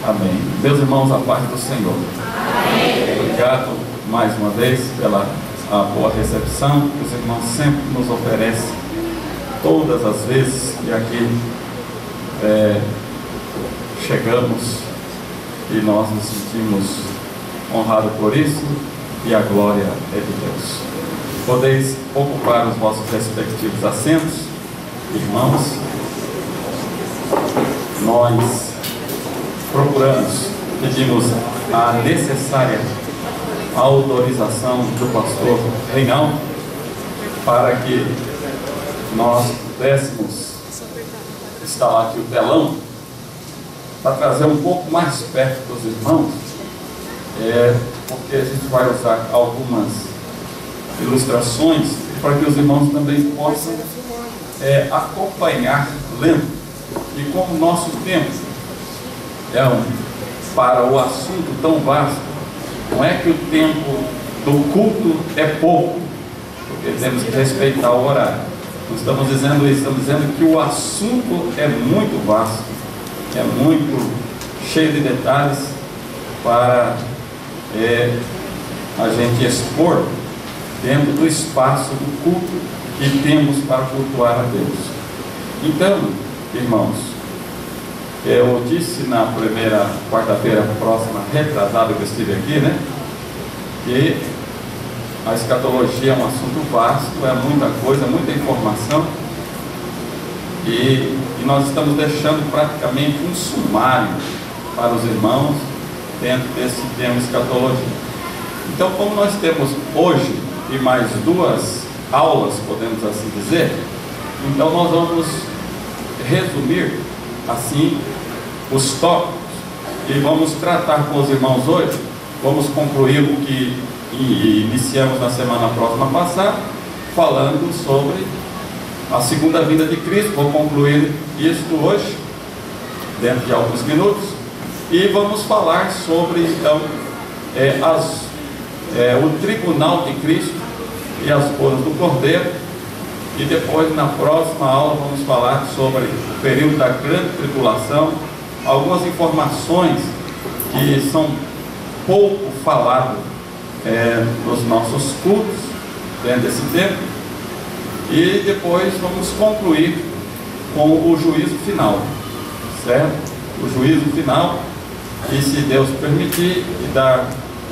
Amém. Meus irmãos, a paz do Senhor. Amém. Obrigado mais uma vez pela boa recepção que os irmãos sempre nos oferecem, todas as vezes que aqui chegamos, e nós nos sentimos honrados por isso, e a glória é de Deus. Podeis ocupar os vossos respectivos assentos, irmãos. Nós pedimos a necessária autorização do pastor Reinaldo para que nós pudéssemos instalar aqui o telão para trazer um pouco mais perto dos irmãos, porque a gente vai usar algumas ilustrações para que os irmãos também possam acompanhar lendo. E como o nosso tempo para o assunto tão vasto, não é que o tempo do culto é pouco, porque temos que respeitar o horário. Não estamos dizendo isso, estamos dizendo que o assunto é muito vasto, é muito cheio de detalhes para a gente expor dentro do espaço do culto que temos para cultuar a Deus. Então, irmãos, eu disse na primeira quarta-feira próxima, retrasada, que eu estive aqui, que a escatologia é um assunto vasto, é muita coisa, muita informação, e nós estamos deixando praticamente um sumário para os irmãos dentro desse tema escatologia. Então, como nós temos hoje e mais 2 aulas, podemos assim dizer, então nós vamos resumir assim os tópicos e vamos tratar com os irmãos hoje. Vamos concluir o que iniciamos na semana próxima passada, falando sobre a segunda vinda de Cristo. Vou concluir isto hoje, dentro de alguns minutos, e vamos falar sobre então o tribunal de Cristo e as bodas do Cordeiro. E depois, na próxima aula, vamos falar sobre o período da grande tribulação, algumas informações que são pouco faladas nos nossos cultos dentro desse tempo. E depois vamos concluir com o juízo final, certo? O juízo final, e se Deus permitir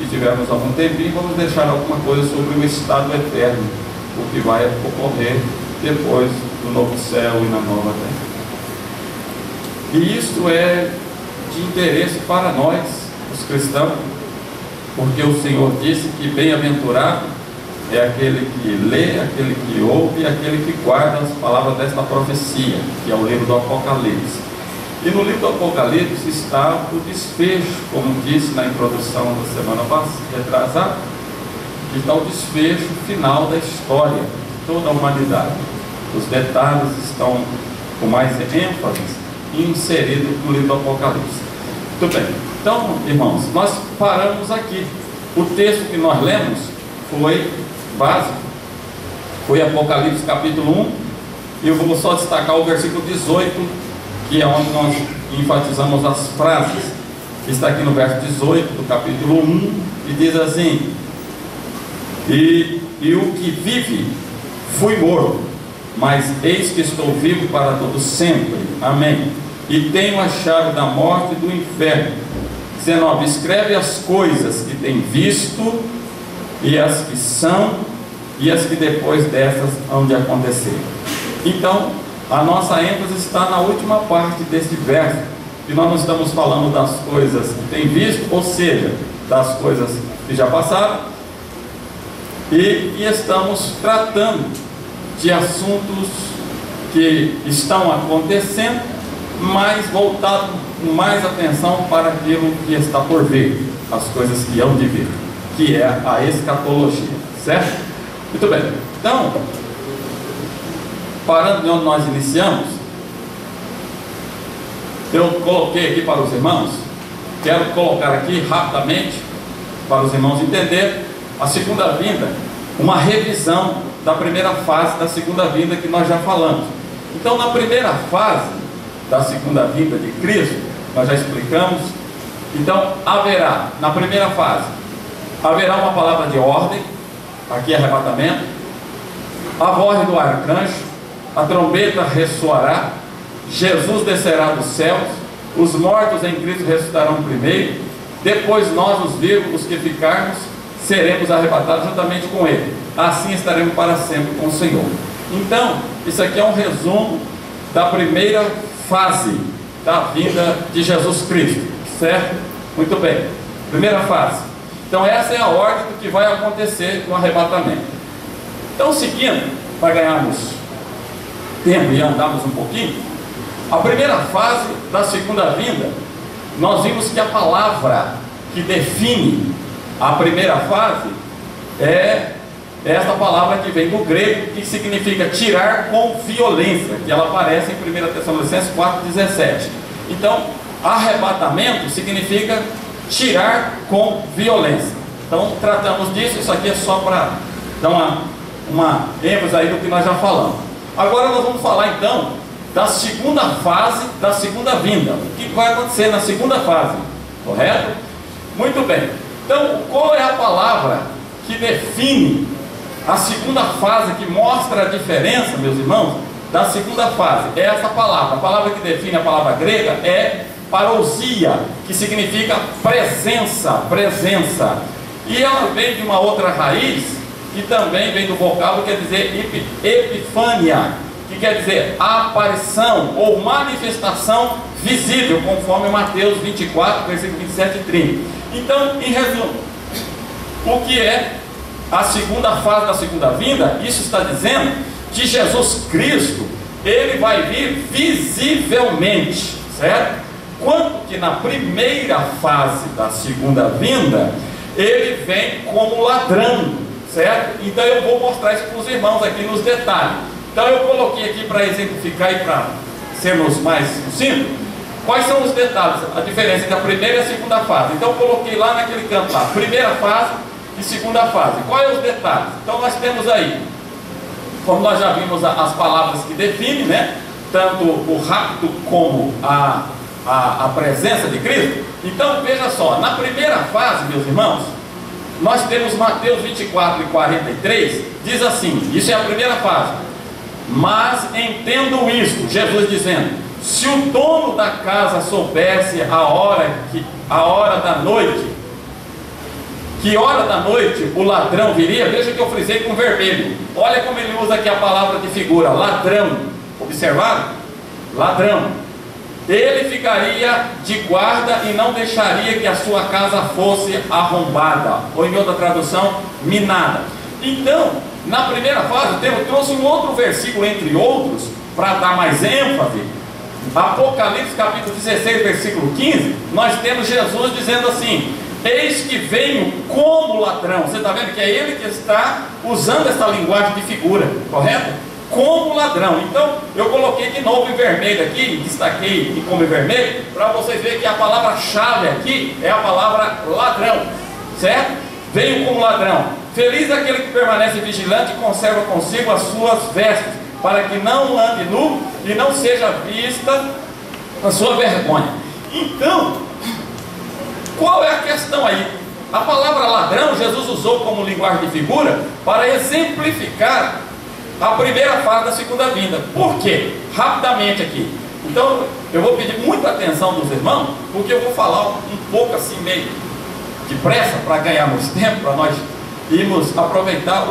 e tivermos algum tempinho, vamos deixar alguma coisa sobre o estado eterno, o que vai ocorrer depois do novo céu e na nova terra. E isto é de interesse para nós, os cristãos, porque o Senhor disse que bem-aventurado é aquele que lê, aquele que ouve e aquele que guarda as palavras desta profecia, que é o livro do Apocalipse. E no livro do Apocalipse está o desfecho, como disse na introdução da semana passada, que está o desfecho final da história de toda a humanidade. Os detalhes estão com mais ênfase inseridos no livro do Apocalipse. Muito bem, então, irmãos, nós paramos aqui. O texto que nós lemos foi básico, foi Apocalipse capítulo 1, e eu vou só destacar o versículo 18, que é onde nós enfatizamos as frases, que está aqui no verso 18 do capítulo 1, e diz assim: e o que vive fui morto, mas eis que estou vivo para todo sempre, amém, e tenho a chave da morte e do inferno. 19, escreve as coisas que tem visto, e as que são, e as que depois dessas hão de acontecer. Então, a nossa ênfase está na última parte deste verso, que nós não estamos falando das coisas que tem visto, ou seja, das coisas que já passaram, e estamos tratando de assuntos que estão acontecendo, mas voltado com mais atenção para aquilo que está por vir, as coisas que hão de vir, que é a escatologia, certo? Muito bem, então, parando de onde nós iniciamos, eu coloquei aqui para os irmãos, quero colocar aqui rapidamente, para os irmãos entenderem, a segunda vinda, uma revisão da primeira fase da segunda vinda que nós já falamos. Então, na primeira fase da segunda vinda de Cristo, nós já explicamos. Então, haverá, na primeira fase, haverá uma palavra de ordem, aqui é arrebatamento, a voz do arcanjo, a trombeta ressoará, Jesus descerá dos céus, os mortos em Cristo ressuscitarão primeiro, depois nós, os vivos, os que ficarmos, seremos arrebatados juntamente com Ele, assim estaremos para sempre com o Senhor. Então, isso aqui é um resumo da primeira fase da vinda de Jesus Cristo, certo? Muito bem, primeira fase. Então essa é a ordem do que vai acontecer no arrebatamento. Então, seguindo, para ganharmos tempo e andarmos um pouquinho, a primeira fase da segunda vinda, nós vimos que a palavra que define a primeira fase é esta palavra que vem do grego, que significa tirar com violência, que ela aparece em 1 Tessalonicenses 4,17. Então, arrebatamento significa tirar com violência. Então, tratamos disso. Isso aqui é só para dar uma ênfase aí do que nós já falamos. Agora nós vamos falar então da segunda fase da segunda vinda. O que vai acontecer na segunda fase, correto? Muito bem. Então, qual é a palavra que define a segunda fase, que mostra a diferença, meus irmãos, da segunda fase? É essa palavra. A palavra que define, a palavra grega, é parousia, que significa presença, presença. E ela vem de uma outra raiz, que também vem do vocábulo, quer dizer epifânia, que quer dizer aparição ou manifestação visível, conforme Mateus 24, versículo 27 e 30. Então, em resumo, o que é a segunda fase da segunda vinda? Isso está dizendo que Jesus Cristo, ele vai vir visivelmente, certo? Quanto que na primeira fase da segunda vinda, ele vem como ladrão, certo? Então eu vou mostrar isso para os irmãos aqui nos detalhes. Então eu coloquei aqui para exemplificar e para sermos mais simples, quais são os detalhes, a diferença entre a primeira e a segunda fase. Então eu coloquei lá naquele canto lá, primeira fase e segunda fase. Quais são os detalhes? Então nós temos aí, como nós já vimos as palavras que definem, né? Tanto o rapto como a presença de Cristo. Então veja só, na primeira fase, meus irmãos, nós temos Mateus 24 e 43, diz assim, isso é a primeira fase: mas entendo isto, Jesus dizendo, se o dono da casa soubesse a hora da noite, que hora da noite o ladrão viria, veja que eu frisei com vermelho, olha como ele usa aqui a palavra de figura, ladrão, observaram? Ladrão. ele ficaria de guarda e não deixaria que a sua casa fosse arrombada, ou em outra tradução, minada. Então, na primeira fase, eu trouxe um outro versículo entre outros, para dar mais ênfase. Apocalipse capítulo 16, versículo 15, nós temos Jesus dizendo assim: eis que venho como ladrão. Você está vendo que é ele que está usando essa linguagem de figura, correto? Como ladrão. Então eu coloquei de novo em vermelho aqui, destaquei em como em vermelho, para vocês verem que a palavra-chave aqui é a palavra ladrão, certo? Venho como ladrão. Feliz aquele que permanece vigilante e conserva consigo as suas vestes, para que não ande nu e não seja vista a sua vergonha. Então, qual é a questão aí? A palavra ladrão Jesus usou como linguagem de figura para exemplificar a primeira fase da segunda vinda. Por quê? Rapidamente aqui. Então eu vou pedir muita atenção dos irmãos, porque eu vou falar um pouco assim meio depressa, para ganharmos tempo, para nós irmos aproveitar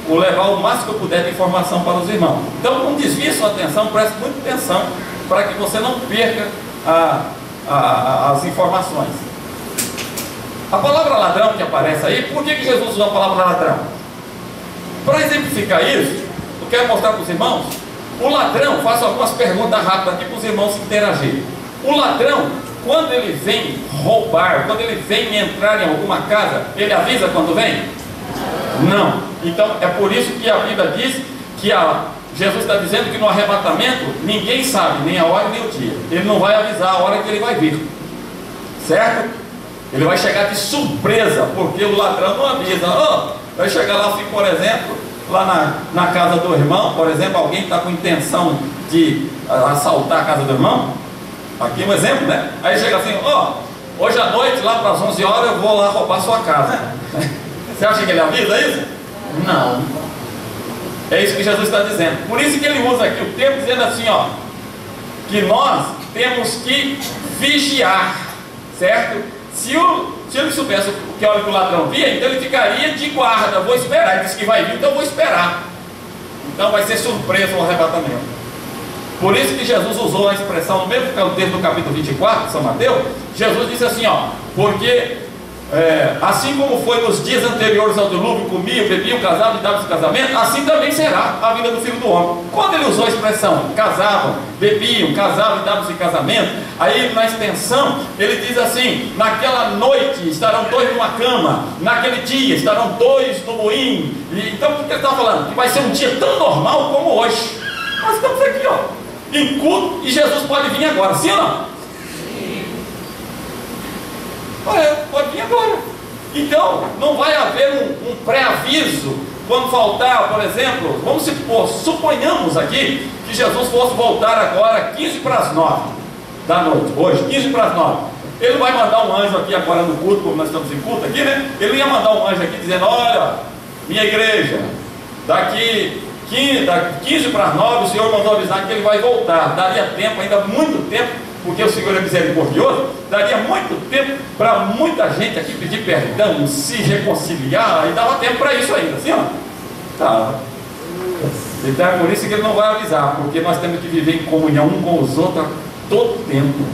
ou levar o máximo que eu puder de informação para os irmãos. Então não desvie sua atenção, preste muita atenção, para que você não perca as informações. A palavra ladrão que aparece aí, por que Jesus usou a palavra ladrão? Para exemplificar isso, eu quero mostrar para os irmãos. O ladrão, faço algumas perguntas rápidas aqui para os irmãos se interagirem. O ladrão, quando ele vem roubar, quando ele vem entrar em alguma casa, ele avisa quando vem? Não. Então é por isso que a Bíblia diz que Jesus está dizendo que no arrebatamento ninguém sabe nem a hora nem o dia. Ele não vai avisar a hora que ele vai vir, certo? Ele vai chegar de surpresa, porque o ladrão não avisa. Vai chegar lá assim, por exemplo, lá na casa do irmão, por exemplo, alguém está com intenção de assaltar a casa do irmão. Aqui um exemplo, né? Aí chega assim: hoje à noite, lá para as 11 horas, eu vou lá roubar sua casa. Você acha que ele avisa isso? Não. É isso que Jesus está dizendo. Por isso que ele usa aqui o termo dizendo assim, que nós temos que vigiar, certo? Se ele soubesse que hora que o ladrão via, então ele ficaria de guarda. Vou esperar. Ele disse que vai vir, então eu vou esperar. Então vai ser surpresa o arrebatamento. Por isso que Jesus usou a expressão, no mesmo texto do capítulo 24 de São Mateus, Jesus disse assim, porque assim como foi nos dias anteriores ao dilúvio, comiam, bebiam, casavam e davam-se casamento, assim também será a vinda do Filho do Homem. Quando ele usou a expressão casavam, bebiam, casavam e davam-se casamento, aí na extensão ele diz assim: naquela noite estarão dois numa cama, naquele dia estarão dois no moinho. Então o que ele está falando? Que vai ser um dia tão normal como hoje. Nós estamos aqui em culto e Jesus pode vir agora, sim ou não? Pode vir agora. Então não vai haver um pré-aviso quando faltar, por exemplo, vamos supor, suponhamos aqui que Jesus fosse voltar agora 15 para as 9 da noite, hoje, 15 para as 9. Ele vai mandar um anjo aqui agora no culto, como nós estamos em culto aqui, né? Ele ia mandar um anjo aqui dizendo: olha, minha igreja, daqui 15 para as 9 o Senhor mandou avisar que ele vai voltar. Daria tempo, ainda muito tempo, porque o Senhor é misericordioso, daria muito tempo para muita gente aqui pedir perdão, se reconciliar, e dava tempo para isso ainda, assim, Tá. Então é por isso que ele não vai avisar, porque nós temos que viver em comunhão um com os outros todo o tempo.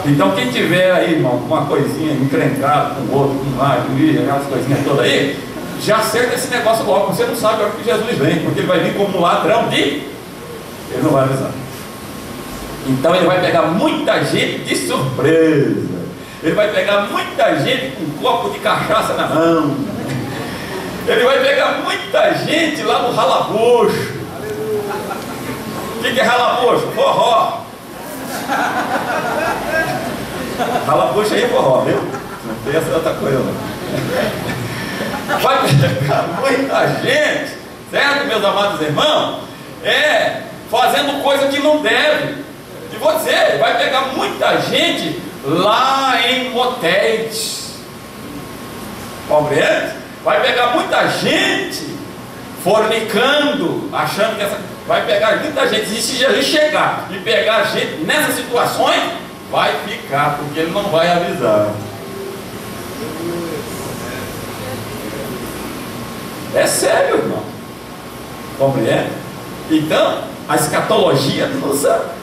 Então quem tiver aí, irmão, uma coisinha encrencada com o outro, com mais, aquelas coisinhas todas aí, já acerta esse negócio logo. Você não sabe a hora que Jesus vem, porque ele vai vir como um ladrão ele não vai avisar. Então ele vai pegar muita gente de surpresa. Ele vai pegar muita gente com um copo de cachaça na mão. Ele vai pegar muita gente lá no ralabucho. O que é ralabucho? Forró. Ralabucho aí é forró, viu? Não tem essa outra coisa não. Vai pegar muita gente, certo, meus amados irmãos? Fazendo coisa que não deve. E você vai pegar muita gente lá em motéis, compreende? Vai pegar muita gente fornicando, achando que vai pegar muita gente. E se Jesus chegar e pegar gente nessas situações, vai ficar, porque ele não vai avisar. É sério, irmão. Compreende? Então, a escatologia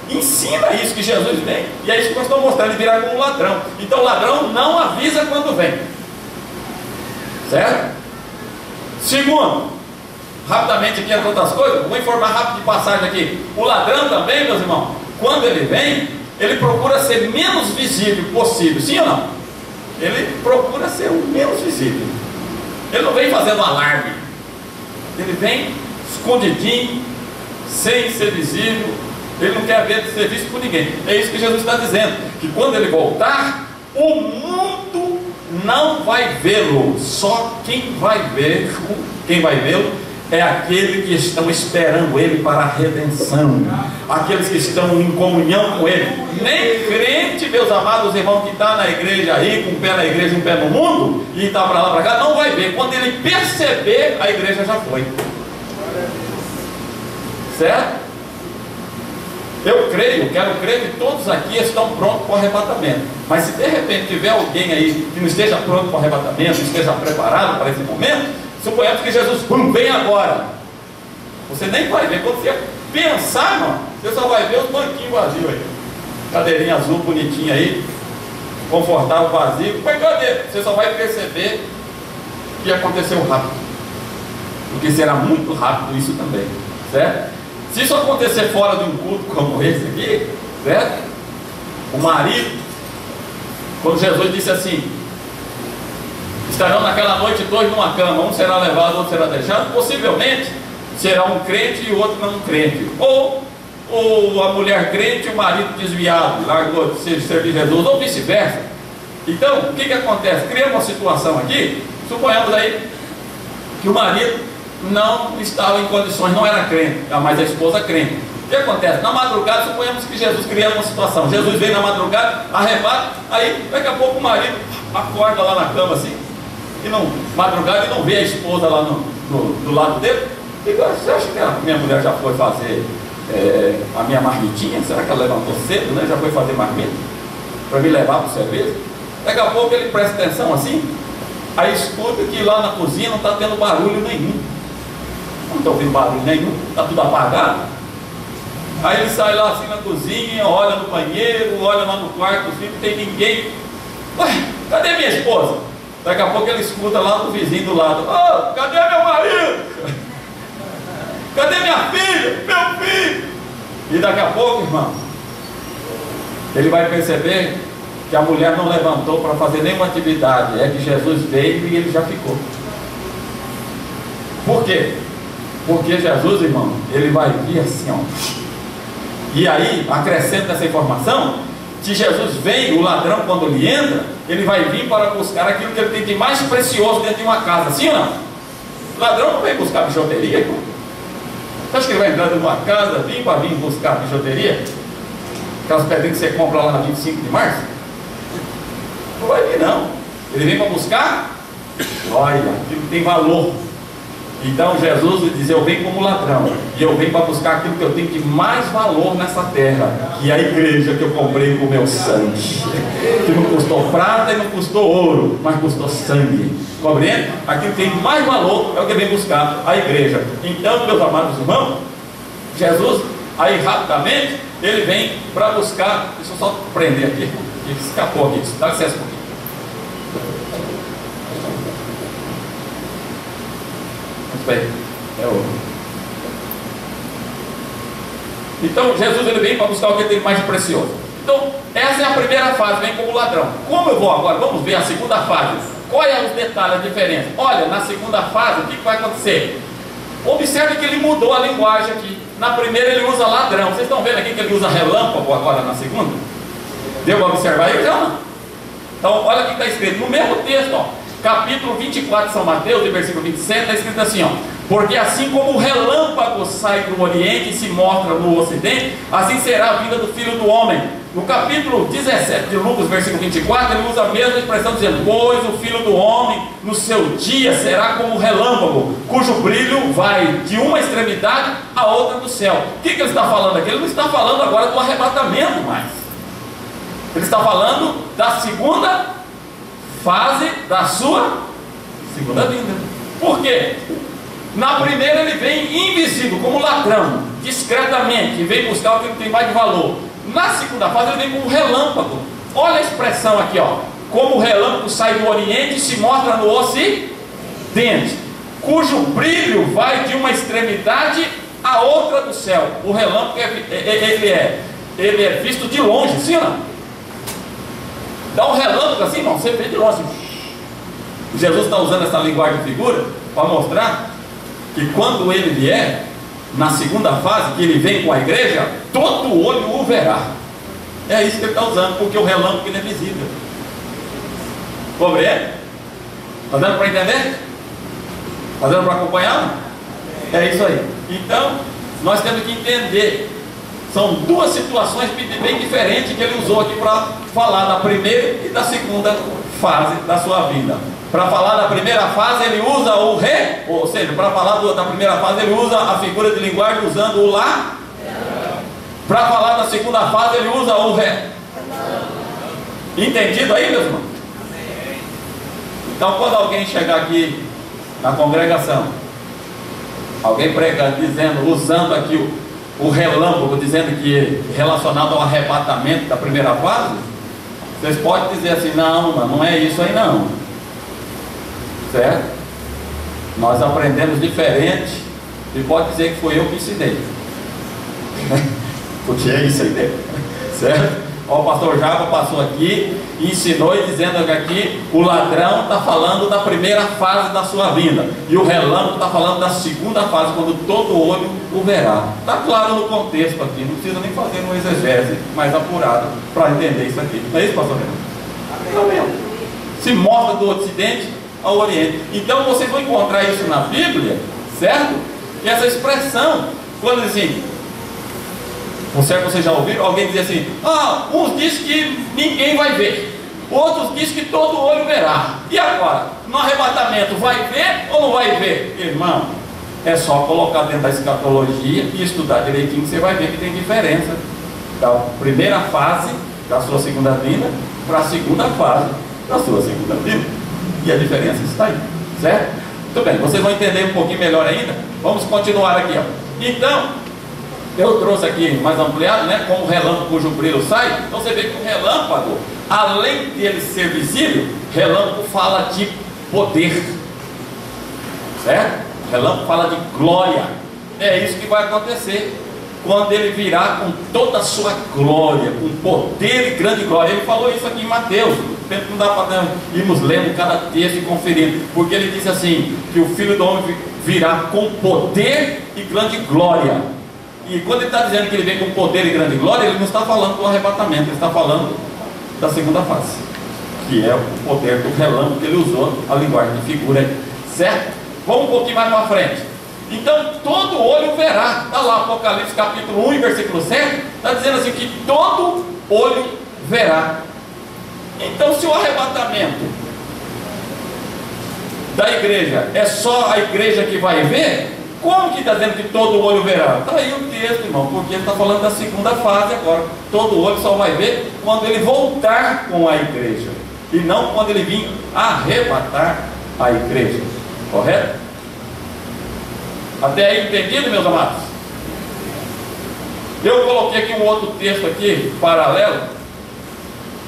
ensina isso, que Jesus vem, e é isso que nós estamos mostrando, ele virá como ladrão. Então o ladrão não avisa quando vem, certo? Segundo, rapidamente aqui entre outras coisas, vou informar rápido de passagem aqui. O ladrão também, meus irmãos, quando ele vem, ele procura ser menos visível possível, sim ou não? Ele procura ser o menos visível. Ele não vem fazendo alarme, ele vem escondidinho, sem ser visível. Ele não quer ser visto por ninguém. É isso que Jesus está dizendo, que quando ele voltar, o mundo não vai vê-lo. Só quem vai vê-lo é aquele que estão esperando ele para a redenção, aqueles que estão em comunhão com ele. Nem crente, meus amados irmãos, que está na igreja aí, com um pé na igreja e um pé no mundo, e está para lá para cá, não vai ver. Quando ele perceber, a igreja já foi. Certo? Eu quero crer que todos aqui estão prontos para o arrebatamento. Mas se de repente tiver alguém aí que não esteja pronto para o arrebatamento, não esteja preparado para esse momento, suponhamos que Jesus vem agora. Você nem vai ver. Quando você pensar, irmão, você só vai ver os banquinhos vazios aí. Cadeirinha azul bonitinha aí, confortável, vazio. Mas cadê? Você só vai perceber que aconteceu rápido. Porque será muito rápido isso também. Certo? Se isso acontecer fora de um culto como esse aqui, certo? O marido, quando Jesus disse assim: estarão naquela noite dois numa cama, um será levado, outro será deixado, possivelmente será um crente e o outro não crente, ou a mulher crente e o marido desviado, largou de servir Jesus, ou vice-versa. Então, o que acontece? Cria uma situação aqui, suponhamos aí que o marido não estava em condições, não era crente, mas a esposa crente. O que acontece? Na madrugada, suponhamos que Jesus cria uma situação, Jesus vem na madrugada, arrebata, aí daqui a pouco o marido acorda lá na cama assim, e não, madrugada, e não vê a esposa lá do lado dele. E você acha que a minha mulher já foi fazer a minha marmitinha? Será que ela levantou cedo, né? Já foi fazer marmita para me levar para o serviço? Daqui a pouco ele presta atenção assim, aí escuta que lá na cozinha não está tendo barulho nenhum. Não está ouvindo barulho nenhum, está tudo apagado. Aí ele sai lá assim na cozinha, olha no banheiro, olha lá no quarto, não tem ninguém. Ué, cadê minha esposa? Daqui a pouco ele escuta lá do vizinho do lado: oh, cadê meu marido? Cadê minha filha? Meu filho? E daqui a pouco, irmão, ele vai perceber que a mulher não levantou para fazer nenhuma atividade. É que Jesus veio e ele já ficou. Por quê? Porque Jesus, irmão, ele vai vir assim, ó. E aí, acrescenta essa informação, que Jesus vem, o ladrão, quando ele entra, ele vai vir para buscar aquilo que ele tem de mais precioso dentro de uma casa, sim ou não? O ladrão não vem buscar bijuteria, irmão. Você acha que ele vai entrar numa casa, para vir buscar bijuteria? Aquelas pedrinhas que você compra lá na 25 de março? Não vai vir, não. Ele vem para buscar, olha, aquilo que tem valor. Então Jesus diz: eu venho como ladrão, e eu venho para buscar aquilo que eu tenho de mais valor nessa terra, que é a igreja que eu comprei com o meu sangue, que não custou prata e não custou ouro, mas custou sangue. Compreende? Aquilo que tem de mais valor é o que vem buscar a igreja. Então, meus amados irmãos, Jesus, aí rapidamente, ele vem para buscar. Deixa eu só prender aqui, ele escapou aqui, dá licença um pouquinho. Bem, então Jesus ele vem para buscar o que tem mais precioso. Então essa é a primeira fase, vem como ladrão. Como eu vou agora? Vamos ver a segunda fase. Quais são os detalhes, a diferença? Olha, na segunda fase, o que vai acontecer? Observe que ele mudou a linguagem aqui. Na primeira ele usa ladrão. Vocês estão vendo aqui que ele usa relâmpago agora na segunda? Deu para observar aí ou não? Então olha o que está escrito no mesmo texto, ó. Capítulo 24 de São Mateus, versículo 27, está escrito assim, ó: porque assim como o relâmpago sai do Oriente e se mostra no Ocidente, assim será a vinda do Filho do Homem. No capítulo 17 de Lucas, versículo 24, ele usa a mesma expressão, dizendo: pois o Filho do Homem no seu dia será como o relâmpago, cujo brilho vai de uma extremidade à outra do céu. O que ele está falando aqui? Ele não está falando agora do arrebatamento mais. Ele está falando da segunda fase da sua segunda vinda. Por quê? Na primeira ele vem invisível, como ladrão. discretamente, e vem buscar o que não tem mais de valor. Na segunda fase ele vem com um relâmpago. Olha a expressão aqui, ó. Como o relâmpago sai do Oriente e se mostra no Ocidente, cujo brilho vai de uma extremidade à outra do céu. O relâmpago ele é visto de longe, sim ou não? Dá um relâmpago assim, não, você vê de longe. Jesus está usando essa linguagem de figura para mostrar que quando ele vier, na segunda fase, que ele vem com a igreja, todo olho o verá. É isso que ele está usando, porque o relâmpago ele é visível. Compreende? Está dando para entender? Está dando para acompanhar? É isso aí. Então, nós temos que entender. São duas situações bem diferentes que ele usou aqui para falar da primeira e da segunda fase da sua vida. Para falar da primeira fase, ele usa o re, ou seja, para falar da primeira fase, ele usa a figura de linguagem usando o lá. Para falar da segunda fase, ele usa o ré. Entendido aí, meus irmãos? Então, quando alguém chegar aqui na congregação, alguém pregando, dizendo, usando aqui o relâmpago, dizendo que relacionado ao arrebatamento da primeira fase, vocês podem dizer assim: não, não é isso aí não. Certo? Nós aprendemos diferente, e pode dizer que foi eu que ensinei. Porque é isso aí dele. Certo? Ó, o pastor Java passou aqui e ensinou, e dizendo que aqui o ladrão está falando da primeira fase da sua vinda, e o relâmpago está falando da segunda fase, quando todo olho o verá. Está claro no contexto aqui, não precisa nem fazer uma exegese mais apurada para entender isso aqui. Não é isso, pastor Renan? Amém. Se mostra do Ocidente ao Oriente. Então vocês vão encontrar isso na Bíblia, certo? E essa expressão, quando assim, vocês já ouviram alguém dizer assim: uns dizem que ninguém vai ver, outros dizem que todo olho verá. E agora, no arrebatamento, vai ver ou não vai ver? Irmão, é só colocar dentro da escatologia e estudar direitinho, que você vai ver que tem diferença da primeira fase da sua segunda vinda para a segunda fase da sua segunda vinda. E a diferença está aí, certo? Muito bem, vocês vão entender um pouquinho melhor ainda. Vamos continuar aqui, ó. Então, eu trouxe aqui mais ampliado, né? Como o relâmpago cujo brilho sai. Então você vê que o relâmpago, além de ele ser visível, relâmpago fala de poder, certo? Relâmpago fala de glória. É isso que vai acontecer quando ele virá com toda a sua glória, com poder e grande glória. Ele falou isso aqui em Mateus. Não dá para irmos lendo cada texto e conferindo, porque ele disse assim, que o Filho do Homem virá com poder e grande glória. E quando ele está dizendo que ele vem com poder e grande glória, ele não está falando do arrebatamento, ele está falando da segunda fase, que é o poder do relâmpago, que ele usou a linguagem de figura aí, certo? Vamos um pouquinho mais para frente. Então todo olho verá. Está lá Apocalipse capítulo 1 e versículo 7, está dizendo assim, que todo olho verá. Então, se o arrebatamento da igreja é só a igreja que vai ver, como que está dizendo que todo olho verá? Está aí o texto, irmão, porque ele está falando da segunda fase agora. Todo olho só vai ver quando ele voltar com a igreja, e não quando ele vir arrebatar a igreja. Correto? Até aí entendido, meus amados? Eu coloquei aqui um outro texto aqui, paralelo.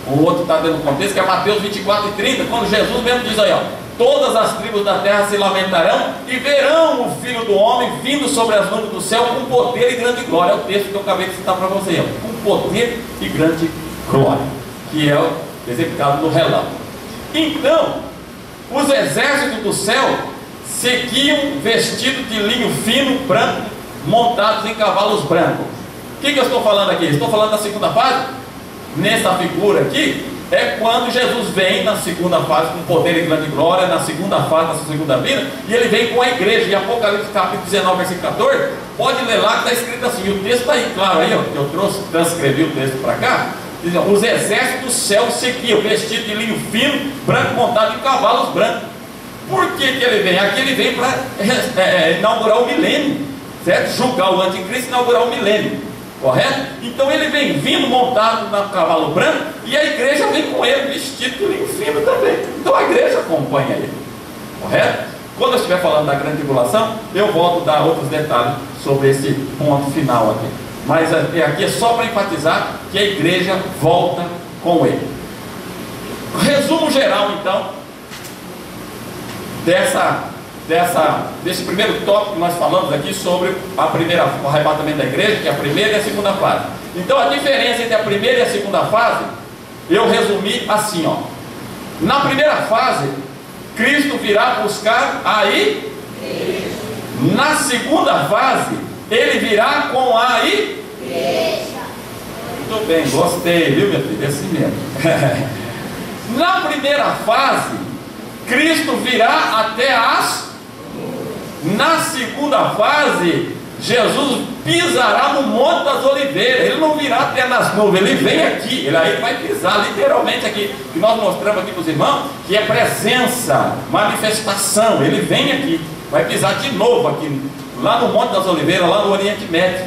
O outro está dentro do contexto, que é Mateus 24 e 30, quando Jesus mesmo diz aí, ó: todas as tribos da terra se lamentarão e verão o Filho do Homem vindo sobre as nuvens do céu com poder e grande glória. É o texto que eu acabei de citar para você, ó, com poder e grande glória, que é o exemplificado no relâmpago. Então, os exércitos do céu seguiam vestidos de linho fino, branco, montados em cavalos brancos. O que eu estou falando aqui? Estou falando da segunda fase. Nessa figura aqui, é quando Jesus vem na segunda fase com poder e grande glória, na segunda fase, na sua segunda vinda, e ele vem com a igreja. Em Apocalipse capítulo 19, versículo 14, pode ler lá que está escrito assim, e o texto está aí, claro, aí, ó, que eu trouxe, transcrevi o texto para cá, diz, ó: os exércitos do céu seguiam, vestidos de linho fino, branco, montado em cavalos brancos. Por que ele vem? Aqui ele vem para inaugurar o milênio, certo? Julgar o anticristo e inaugurar o milênio. Correto? Então ele vem vindo montado no cavalo branco, e a igreja vem com ele vestido de linho fino também. Então a igreja acompanha ele. Correto? Quando eu estiver falando da grande tribulação, eu volto a dar outros detalhes sobre esse ponto final aqui. Mas aqui é só para enfatizar que a igreja volta com ele. Resumo geral, então, desse primeiro tópico que nós falamos aqui sobre o arrebatamento da igreja, que é a primeira e a segunda fase. Então, a diferença entre a primeira e a segunda fase, eu resumi assim, ó. Na primeira fase, Cristo virá buscar a igreja. Na segunda fase, ele virá com a igreja. Muito bem, gostei, viu, meu filho? É assim mesmo. Na primeira fase, Cristo virá até as. Na segunda fase, Jesus pisará no Monte das Oliveiras. Ele não virá até nas nuvens, ele vem aqui. Ele aí vai pisar literalmente aqui. Que nós mostramos aqui para os irmãos que é presença, manifestação. Ele vem aqui, vai pisar de novo aqui, lá no Monte das Oliveiras, lá no Oriente Médio,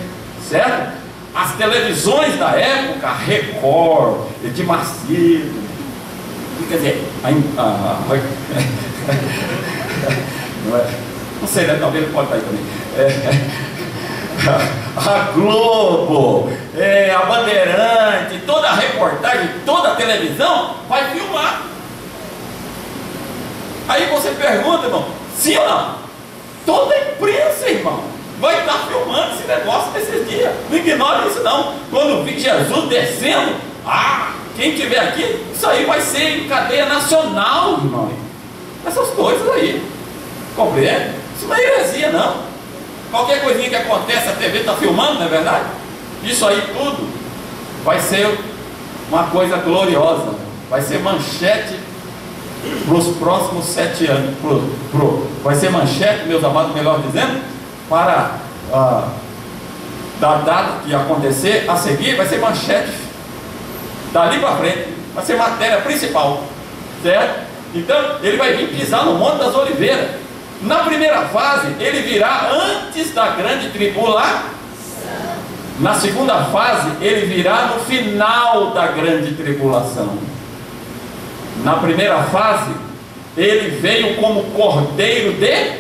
certo? As televisões da época, Record, de Macedo, quer dizer, não sei, né? Talvez pode estar aí também. A Globo, a Bandeirante, toda a reportagem, toda a televisão vai filmar. Aí você pergunta, irmão, sim ou não? Toda a imprensa, irmão, vai estar filmando esse negócio nesses dias. Não ignore isso não. Quando vi Jesus descendo, quem estiver aqui, isso aí vai ser em cadeia nacional, irmão. Essas coisas aí, compreende? Isso não é heresia não. Qualquer coisinha que acontece, a TV está filmando, não é verdade? Isso aí tudo vai ser uma coisa gloriosa. Vai ser manchete para os próximos 7 anos. Vai ser manchete, meus amados, melhor dizendo, para da data que acontecer a seguir, vai ser manchete dali para frente, vai ser matéria principal, certo? Então ele vai vir pisar no Monte das Oliveiras. Na primeira fase ele virá antes da grande tribulação. Na segunda fase ele virá no final da grande tribulação. Na primeira fase ele veio como Cordeiro de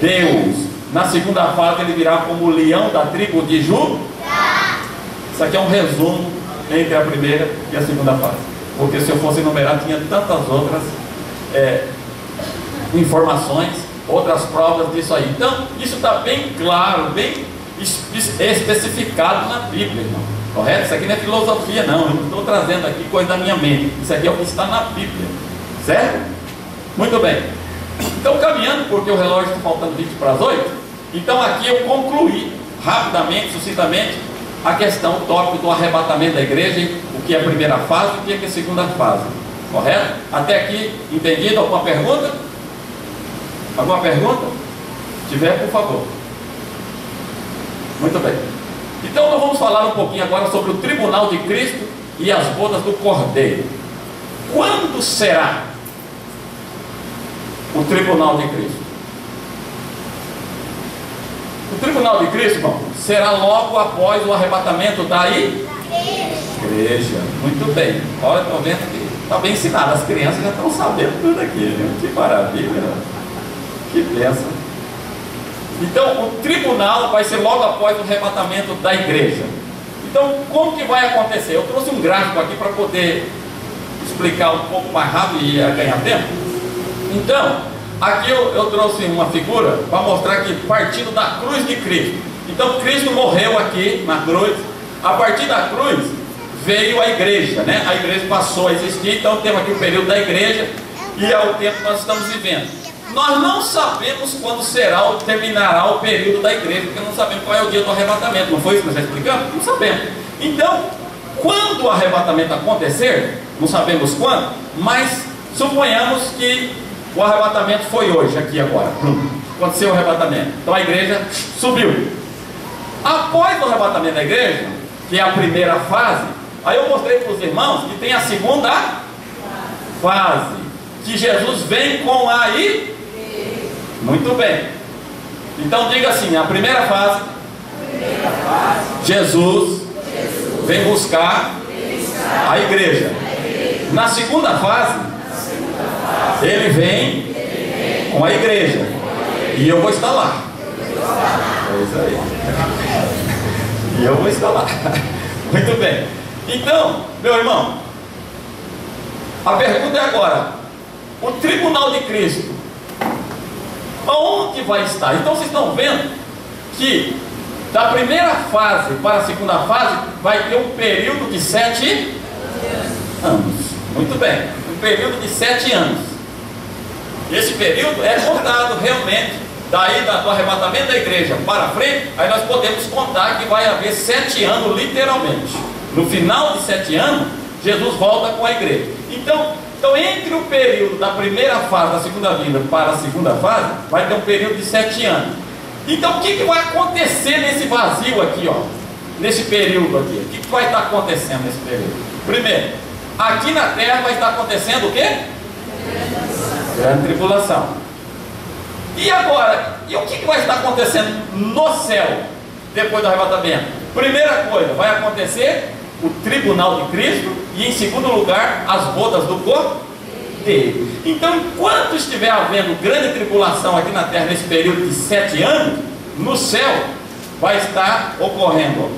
Deus. Na segunda fase ele virá como leão da tribo de Judá. Isso aqui é um resumo entre a primeira e a segunda fase, porque se eu fosse enumerar tinha tantas outras informações, outras provas disso aí. Então isso está bem claro, bem especificado na Bíblia, irmão. Correto? Isso aqui não é filosofia não, eu não estou trazendo aqui coisa da minha mente, isso aqui é o que está na Bíblia, certo? Muito bem, então caminhando, porque o relógio está faltando 20 para as 8, então aqui eu concluí rapidamente, sucintamente, a questão, o tópico do arrebatamento da igreja, o que é a primeira fase e o que é a segunda fase, correto? Até aqui, entendido? Alguma pergunta? Alguma pergunta? Se tiver, por favor. Muito bem. Então nós vamos falar um pouquinho agora sobre o tribunal de Cristo e as bodas do Cordeiro. Quando será o tribunal de Cristo? O tribunal de Cristo, irmão, será logo após o arrebatamento da igreja. Muito bem. Olha, estou vendo que está bem ensinado. As crianças já estão sabendo tudo aqui, viu? Que maravilha. Que bênção. Então, o tribunal vai ser logo após o arrebatamento da igreja. Então, como que vai acontecer? Eu trouxe um gráfico aqui para poder explicar um pouco mais rápido e ganhar tempo. Então, aqui eu trouxe uma figura para mostrar que partindo da cruz de Cristo. Então, Cristo morreu aqui na cruz. A partir da cruz veio a igreja, né? A igreja passou a existir. Então, temos aqui o período da igreja e é o tempo que nós estamos vivendo. Nós não sabemos quando terminará o período da igreja, porque não sabemos qual é o dia do arrebatamento. Não foi isso que nós já explicamos? Não sabemos. Então, quando o arrebatamento acontecer, não sabemos quando, mas suponhamos que o arrebatamento foi hoje, aqui agora. Aconteceu o arrebatamento. Então a igreja subiu. Após o arrebatamento da igreja, que é a primeira fase, aí eu mostrei para os irmãos que tem a segunda fase, que Jesus vem com a igreja. Muito bem. Então diga assim, a primeira fase, Jesus vem buscar a igreja. Na segunda fase, ele vem Com a igreja. E eu vou estar lá. É isso aí. E eu vou estar lá. Muito bem. Então, meu irmão, a pergunta é agora: o tribunal de Cristo, aonde vai estar? Então vocês estão vendo que da primeira fase para a segunda fase vai ter um período de 7 anos. Muito bem, um período de 7 anos. Esse período é contado realmente daí do arrebatamento da igreja para frente. Aí nós podemos contar que vai haver 7 anos literalmente. No final de 7 anos, Jesus volta com a igreja. Então entre o período da primeira fase da segunda vinda para a segunda fase, vai ter um período de 7 anos. Então o que vai acontecer nesse vazio aqui, ó? Nesse período aqui? O que vai estar acontecendo nesse período? Primeiro, aqui na terra vai estar acontecendo o quê? Grande tribulação. E agora, e o que vai estar acontecendo no céu, depois do arrebatamento? Primeira coisa, vai acontecer o tribunal de Cristo, e em segundo lugar, as bodas do Cordeiro. Então, enquanto estiver havendo grande tribulação aqui na terra, nesse período de 7 anos, no céu vai estar ocorrendo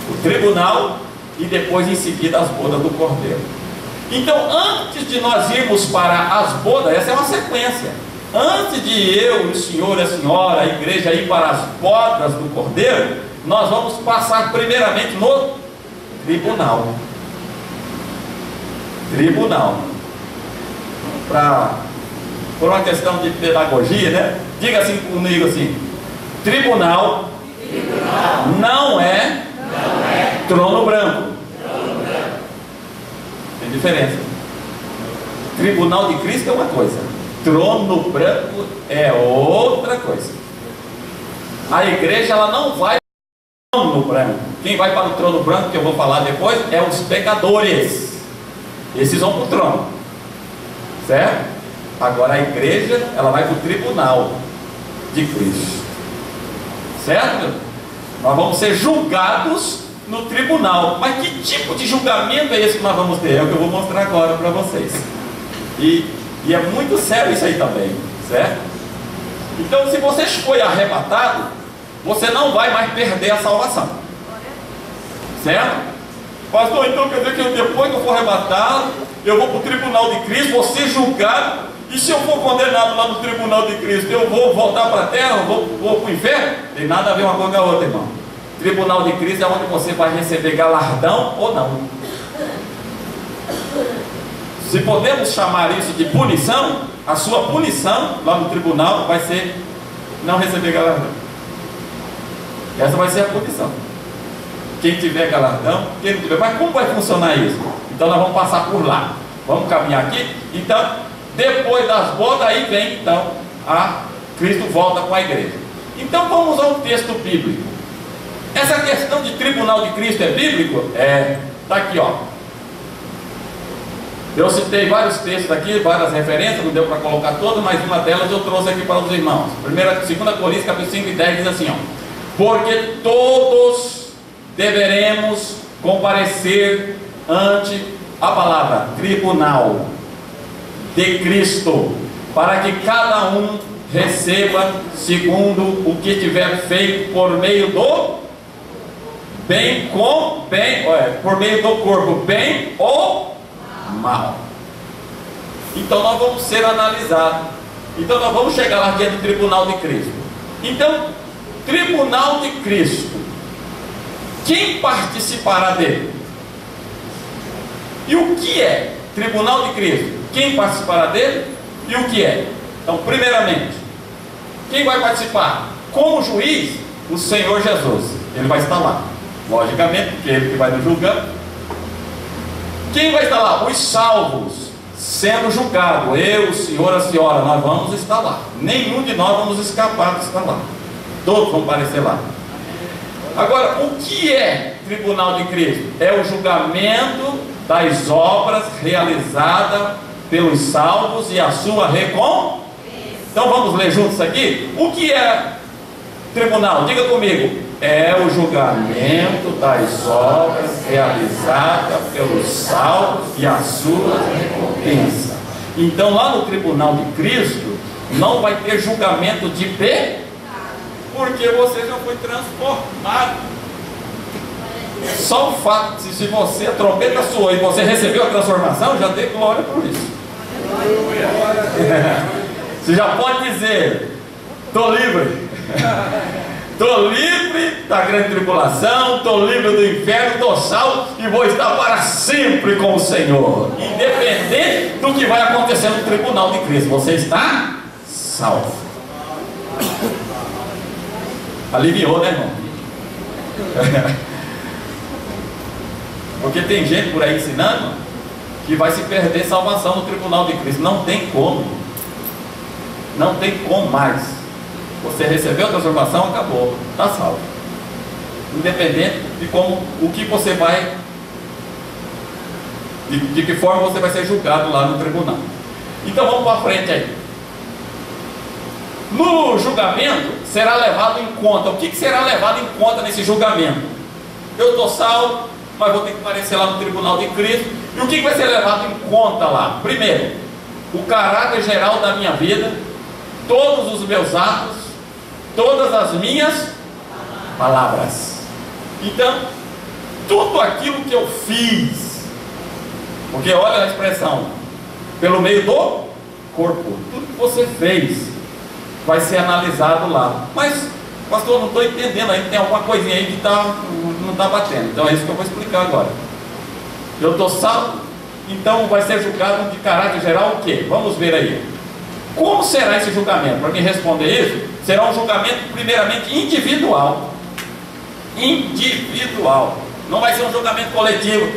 o tribunal e depois em seguida as bodas do Cordeiro. Então, antes de nós irmos para as bodas, essa é uma sequência. Antes de eu, o senhor e a senhora, a igreja ir para as bodas do Cordeiro, nós vamos passar primeiramente no tribunal. Por uma questão de pedagogia, né? Diga assim comigo assim: tribunal não é trono branco. Tem diferença. Tribunal de Cristo é uma coisa, trono branco é outra coisa. A igreja, ela não vai para o trono branco. Quem vai para o trono branco, que eu vou falar depois, é os pecadores. Esses vão para o trono, certo? Agora a igreja, ela vai para o tribunal de Cristo, certo? Nós vamos ser julgados no tribunal. Mas que tipo de julgamento é esse que nós vamos ter? É o que eu vou mostrar agora para vocês. E é muito sério isso aí também, certo? Então, se você foi arrebatado, você não vai mais perder a salvação, certo? Pastor, então quer dizer que depois que eu for arrebatado, eu vou para o tribunal de Cristo, vou ser julgado, e se eu for condenado lá no tribunal de Cristo, eu vou voltar para a terra, vou para o inferno? Tem nada a ver uma coisa com a outra, irmão. Tribunal de Cristo é onde você vai receber galardão ou não. Se podemos chamar isso de punição, a sua punição lá no tribunal vai ser não receber galardão. Essa vai ser a punição. Quem tiver galardão, quem não tiver. Mas como vai funcionar isso? Então nós vamos passar por lá. Vamos caminhar aqui. Então, depois das bodas, aí vem então a Cristo volta com a igreja. Então vamos ao texto bíblico. Essa questão de tribunal de Cristo é bíblico? É. Está aqui, ó. Eu citei vários textos aqui, várias referências, não deu para colocar todas, mas uma delas eu trouxe aqui para os irmãos. 2 Coríntios, capítulo 5 e 10 diz assim, ó: porque todos deveremos comparecer ante a palavra tribunal de Cristo, para que cada um receba segundo o que tiver feito por meio do por meio do corpo, bem ou mal. Então nós vamos ser analisados. Então nós vamos chegar lá diante do tribunal de Cristo. Então, tribunal de Cristo, quem participará dele? E o que é tribunal de Cristo? Quem participará dele? E o que é? Então, primeiramente, quem vai participar? Como juiz, o Senhor Jesus. Ele vai estar lá, logicamente, porque ele que vai nos julgando. Quem vai estar lá? Os salvos, sendo julgado. Eu, o senhor, a senhora, nós vamos estar lá. Nenhum de nós vamos escapar de estar lá. Todos vão aparecer lá. Agora, o que é tribunal de Cristo? É o julgamento das obras realizadas pelos salvos e a sua recompensa. Então vamos ler juntos aqui? O que é tribunal? Diga comigo. É o julgamento das obras realizadas pelos salvos e a sua recompensa. Então lá no tribunal de Cristo, não vai ter julgamento de pecado, porque você já foi transformado. Só o fato de, se você, a trombeta soou e você recebeu a transformação, já dê glória por isso. Você já pode dizer: estou livre. Estou livre da grande tribulação, estou livre do inferno, estou salvo e vou estar para sempre com o Senhor. Independente do que vai acontecer no tribunal de Cristo, você está salvo. Aliviou, né, irmão? Porque tem gente por aí ensinando que vai se perder salvação no tribunal de Cristo. Não tem como. Não tem como mais. Você recebeu a transformação, acabou, está salvo. Independente de como, o que você vai, de que forma você vai ser julgado lá no tribunal. Então vamos para frente aí. No julgamento será levado em conta. O que será levado em conta nesse julgamento? Eu estou salvo, mas vou ter que aparecer lá no tribunal de Cristo. E o que vai ser levado em conta lá? Primeiro, o caráter geral da minha vida, todos os meus atos, todas as minhas palavras. Então, tudo aquilo que eu fiz, porque olha a expressão, pelo meio do corpo, tudo que você fez vai ser analisado lá. Mas, pastor, não estou entendendo ainda, tem alguma coisinha aí que não está batendo. Então é isso que eu vou explicar agora. Eu estou salvo, então vai ser julgado de caráter geral o quê? Vamos ver aí. Como será esse julgamento? Para me responder isso, será um julgamento primeiramente individual. Individual. Não vai ser um julgamento coletivo,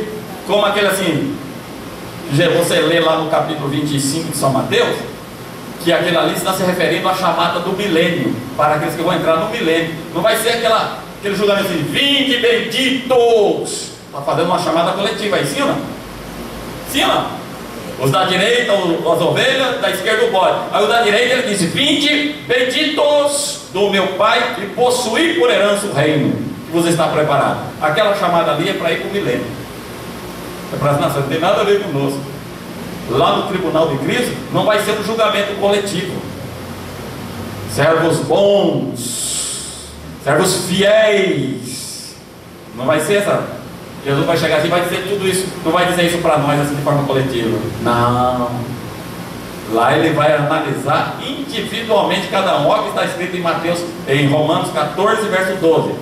como aquele assim, você lê lá no capítulo 25 de São Mateus, que aquele ali está se referindo à chamada do milênio, para aqueles que vão entrar no milênio. Não vai ser aquele julgamento assim, vinde benditos. Está fazendo uma chamada coletiva aí, sim ou não? Sim ou não? Os da direita, as ovelhas, da esquerda o bode. Aí o da direita ele disse: vinde benditos do meu Pai e possuí por herança o reino que você está preparado. Aquela chamada ali é para ir para o milênio. É para as nações, não tem nada a ver conosco. Lá no tribunal de Cristo não vai ser um julgamento coletivo. Servos bons, servos fiéis. Não vai ser essa. Jesus vai chegar assim e vai dizer tudo isso. Não vai dizer isso para nós assim de forma coletiva. Não. Lá ele vai analisar individualmente cada um. Olha o que está escrito em Romanos 14, verso 12.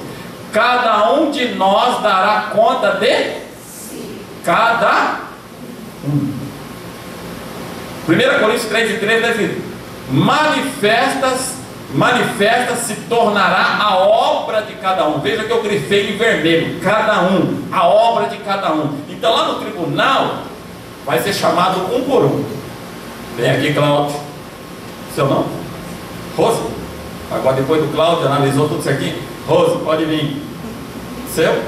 Cada um de nós dará conta de cada um. 1 Coríntios 3 e 3 diz assim: manifesta se tornará a obra de cada um. Veja que eu grifei em vermelho, cada um, a obra de cada um. Então lá no tribunal vai ser chamado um por um. Vem aqui, Cláudio. Seu nome? Rose? Agora depois do Cláudio, analisou tudo certinho. Rose, pode vir. Seu?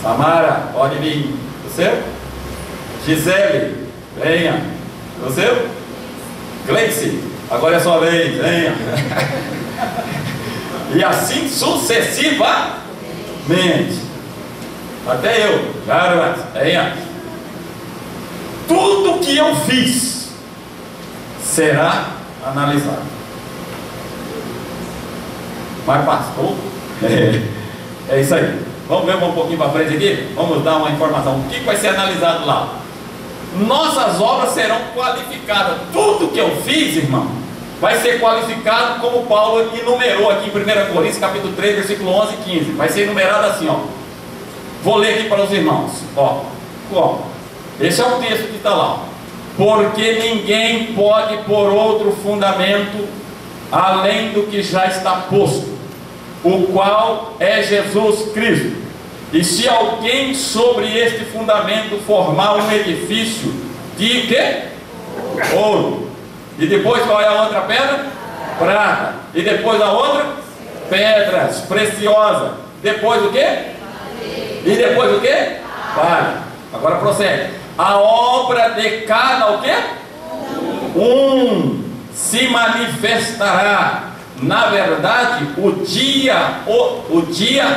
Samara, pode vir. O seu? Gisele, venha. O seu? Gleice, agora é a sua vez, venha. E assim sucessivamente. Até eu, garoto, venha. Tudo que eu fiz será analisado. Mas pastor, é isso aí. Vamos ver um pouquinho para frente aqui. Vamos dar uma informação. O que vai ser analisado lá? Nossas obras serão qualificadas. Tudo que eu fiz, irmão, vai ser qualificado como Paulo enumerou aqui em 1 Coríntios capítulo 3, versículo 11 e 15. Vai ser enumerado assim, ó. Vou ler aqui para os irmãos. Ó. Esse é o texto que está lá. Porque ninguém pode pôr outro fundamento além do que já está posto, o qual é Jesus Cristo. E se alguém sobre este fundamento formar um edifício de quê? Ouro. E depois qual é a outra pedra? Prata. E depois a outra? Pedras preciosas. Depois o quê? E depois o quê? Palha. Agora prossegue. A obra de cada o quê? Um se manifestará. Na verdade, o dia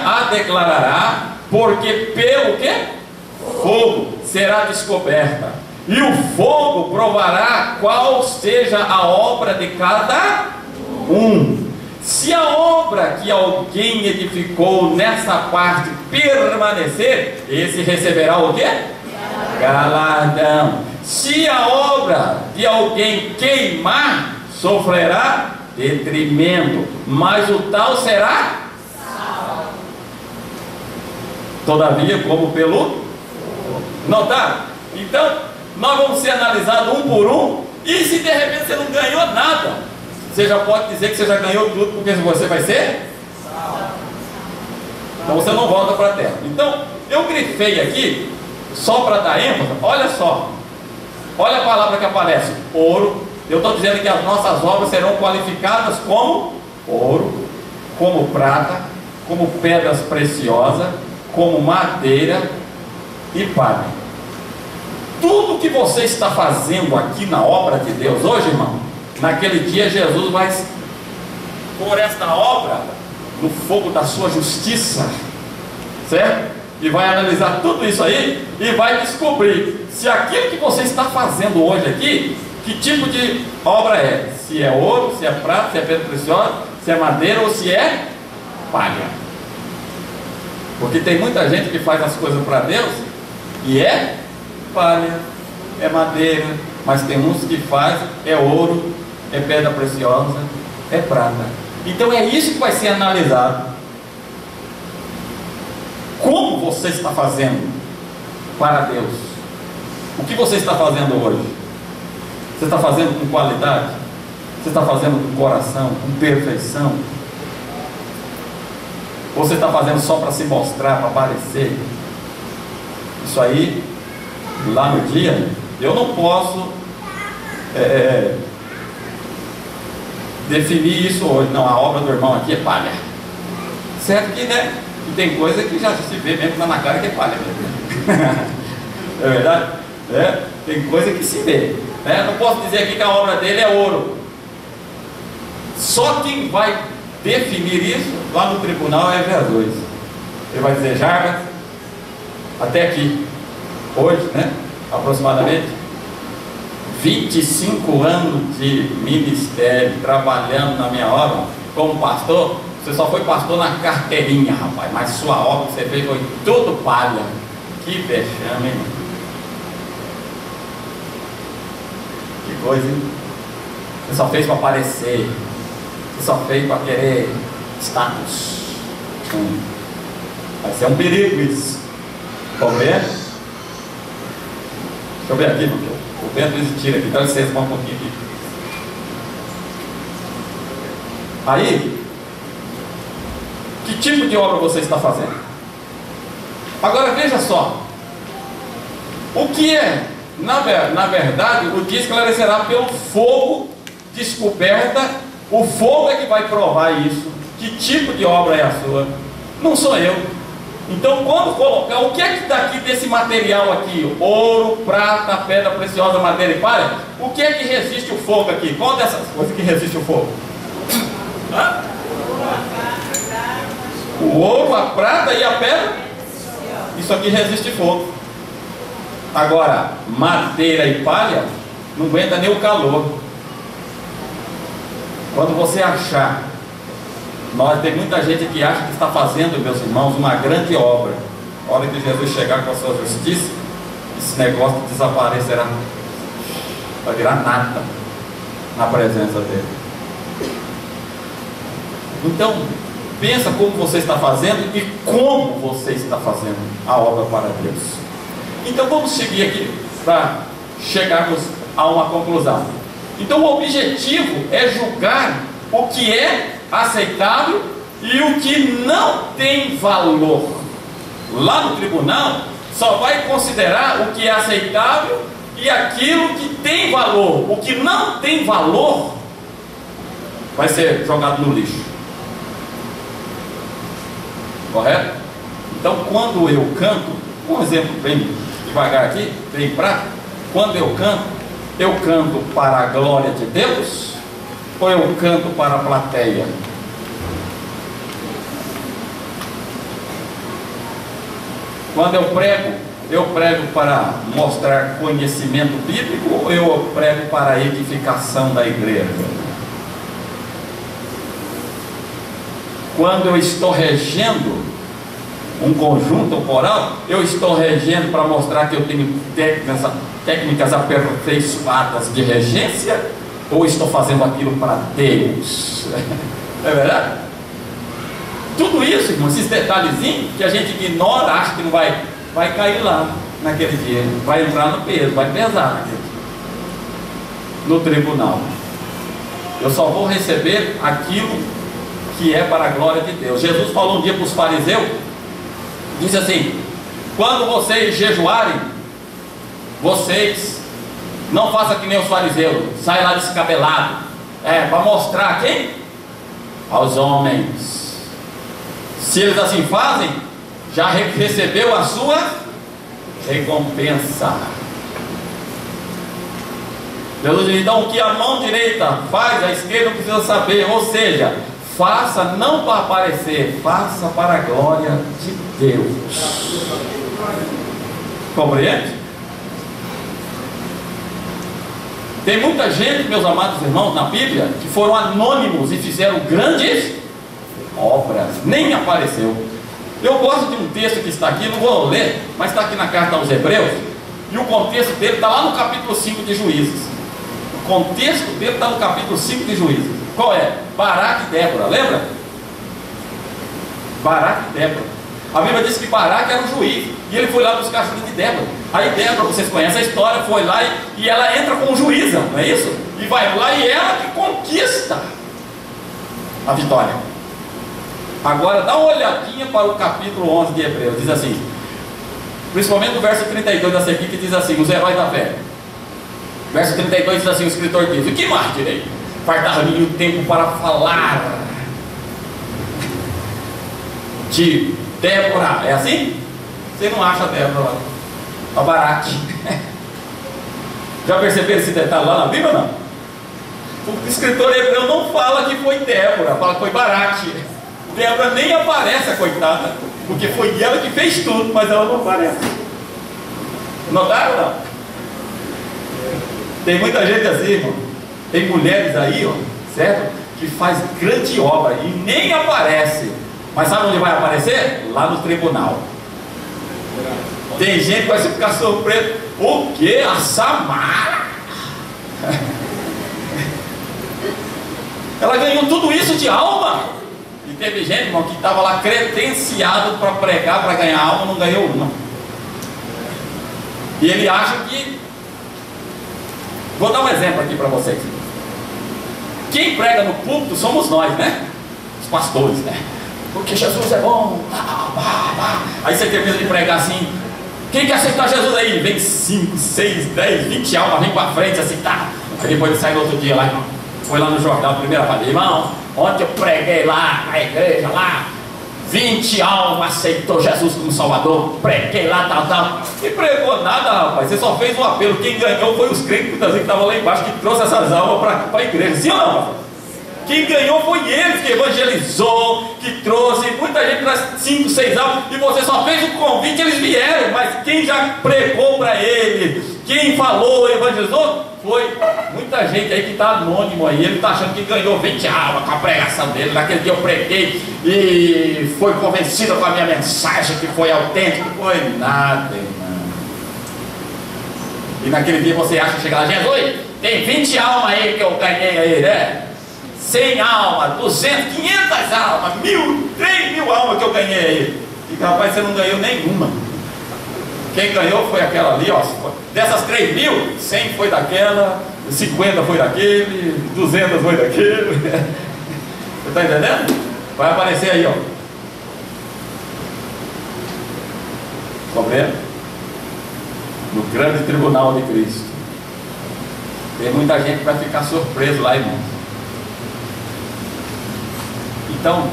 a declarará, porque pelo que? Fogo será descoberta. e o fogo provará qual seja a obra de cada um. Se a obra que alguém edificou nessa parte permanecer, esse receberá o quê? Galardão. Se a obra de alguém queimar, sofrerá detrimento, mas o tal será salvo. Todavia, como pelo notaram? Então, nós vamos ser analisados um por um, e se de repente você não ganhou nada, você já pode dizer que você já ganhou tudo, porque você vai ser salvo. Então você não volta para a terra. Então, eu grifei aqui, só para dar ênfase, olha só, olha a palavra que aparece, ouro. Eu estou dizendo que as nossas obras serão qualificadas como ouro, como prata, como pedras preciosas, como madeira e palha. Tudo que você está fazendo aqui na obra de Deus hoje, irmão, naquele dia Jesus vai pôr esta obra no fogo da sua justiça, certo? E vai analisar tudo isso aí e vai descobrir se aquilo que você está fazendo hoje aqui, que tipo de obra é. Se é ouro, se é prata, se é pedra preciosa, se é madeira ou se é palha. Porque tem muita gente que faz as coisas para Deus e é palha, é madeira, mas tem uns que faz é ouro, é pedra preciosa, é prata. Então é isso que vai ser analisado. Como você está fazendo para Deus? O que você está fazendo hoje? Você está fazendo com qualidade? Você está fazendo com coração, com perfeição? Ou você está fazendo só para se mostrar, para aparecer? Isso aí, lá no dia, eu não posso definir isso hoje. Não, a obra do irmão aqui é palha. Certo que, né? E tem coisa que já se vê mesmo na cara que é palha. É verdade? Tem coisa que se vê. Não posso dizer aqui que a obra dele é ouro. Só quem vai definir isso lá no tribunal é Jesus. Ele vai dizer: Jargas, até aqui, hoje, aproximadamente 25 anos de ministério, trabalhando na minha obra como pastor. Você só foi pastor na carteirinha, rapaz, mas sua obra que você fez foi tudo palha. Que vexame, hein? Que coisa, hein? Você só fez para aparecer. Você só fez para querer status. Vai ser um perigo isso. Vamos ver? Deixa eu ver aqui, porque o vento tira aqui. Dá licença um pouquinho aqui. Aí, que tipo de obra você está fazendo? Agora veja só. O que é? Na verdade, o dia esclarecerá pelo fogo descoberta. O fogo é que vai provar isso. Que tipo de obra é a sua? Não sou eu. Então, quando colocar, o que é que está aqui desse material aqui? Ouro, prata, pedra preciosa, madeira e palha. O que é que resiste o fogo aqui? Qual dessas coisas que resiste o fogo? O ouro, a prata e a pedra? Isso aqui resiste fogo. Agora, madeira e palha não aguenta nem o calor. Quando você achar, tem muita gente que acha que está fazendo, meus irmãos, uma grande obra. A hora que Jesus chegar com a sua justiça, esse negócio desaparecerá. Vai virar nada na presença dele. Então, pensa como você está fazendo e como você está fazendo a obra para Deus. Então vamos seguir aqui para chegarmos a uma conclusão. Então o objetivo é julgar o que é aceitável e o que não tem valor. Lá no tribunal só vai considerar o que é aceitável e aquilo que tem valor. O que não tem valor vai ser jogado no lixo. Correto? Então quando eu canto, um exemplo bem devagar aqui, bem prático. Quando eu canto para a glória de Deus ou eu canto para a plateia? Quando eu prego, Eu prego para mostrar conhecimento bíblico ou eu prego para a edificação da igreja? Quando eu estou regendo um conjunto coral, eu estou regendo para mostrar que eu tenho técnicas aperfeiçoadas de regência, ou estou fazendo aquilo para Deus? É verdade? Tudo isso, irmão, esses detalhezinhos que a gente ignora, acha que não vai cair lá naquele dia, vai entrar no peso, vai pesar naquele dia, no tribunal. Eu só vou receber aquilo que é para a glória de Deus. Jesus falou um dia para os fariseus, disse assim: quando vocês jejuarem, vocês não façam que nem os fariseus, sai lá descabelado, para mostrar a quem? Aos homens. Se eles assim fazem, já recebeu a sua recompensa. Jesus diz: então o que a mão direita faz, a esquerda não precisa saber. Ou seja, faça não para aparecer, faça para a glória de Deus. Compreende? Tem muita gente, meus amados irmãos, na Bíblia, que foram anônimos e fizeram grandes obras, nem apareceu. Eu gosto de um texto que está aqui, não vou ler, mas está aqui na carta aos Hebreus, e o contexto dele está lá no capítulo 5 de Juízes. O contexto dele está no capítulo 5 de Juízes. Qual é? Baraque e Débora, lembra? Baraque e Débora. A Bíblia diz que Baraque era um juiz, e ele foi lá buscar a ajuda de Débora. Aí Débora, vocês conhecem a história, foi lá e ela entra como juíza, não é isso? E vai lá e ela que conquista a vitória. Agora dá uma olhadinha para o capítulo 11 de Hebreus, diz assim, principalmente no verso 32 da seguinte, que diz assim: os heróis da fé. Verso 32 diz assim, o escritor diz: o que mais direi? Fartar-me o tempo para falar de Débora. É assim? Você não acha Débora lá? A Baraque. Já perceberam esse detalhe lá na Bíblia, não? O escritor hebreu não fala que foi Débora, fala que foi Baraque. Débora nem aparece, a coitada, porque foi ela que fez tudo, mas ela não aparece. Notaram, não? Tem muita gente assim, irmão. Tem mulheres aí, ó, certo? Que faz grande obra e nem aparece. Mas sabe onde vai aparecer? Lá no tribunal. Tem gente que vai ficar surpreso. O que? A Samara? Ela ganhou tudo isso de alma. E teve gente, irmão, que estava lá credenciado para pregar, para ganhar alma, não ganhou uma. E ele acha que... Vou dar um exemplo aqui para vocês. Quem prega no púlpito somos nós, né? Os pastores, né? Porque Jesus é bom. Aí você termina de pregar assim: quem quer aceitar Jesus aí? Vem 5, 6, 10, 20 almas, vem para frente assim, tá? Aí depois ele sai no outro dia lá, irmão. Foi lá no jornal, primeira vez, irmão, ontem eu preguei lá na igreja, lá 20 almas aceitou Jesus como Salvador, preguei lá, tal. E pregou nada, rapaz, você só fez um apelo. Quem ganhou foi os crentes que estavam lá embaixo, que trouxe essas almas para a igreja, sim ou não, rapaz? Quem ganhou foi eles, que evangelizou, que trouxe, muita gente traz 5, 6 almas, e você só fez um convite, eles vieram, mas quem já pregou para eles, quem falou, evangelizou, foi muita gente aí que está anônimo aí. Ele está achando que ganhou 20 almas com a pregação dele. Naquele dia eu preguei e foi convencido com a minha mensagem, que foi autêntica. Não foi nada, irmão. E naquele dia você acha que chega lá: Jesus, tem 20 almas aí que eu ganhei aí, né? 100 almas, 200, 500 almas, 1000, 3.000 almas que eu ganhei aí. E rapaz, você não ganhou nenhuma. Quem ganhou foi aquela ali, ó. Dessas 3.000, 100 foi daquela, 50 foi daquele, 200 foi daquele. Você está entendendo? Vai aparecer aí, ó. Compreende? No grande tribunal de Cristo. Tem muita gente que vai ficar surpreso lá, irmão. Então,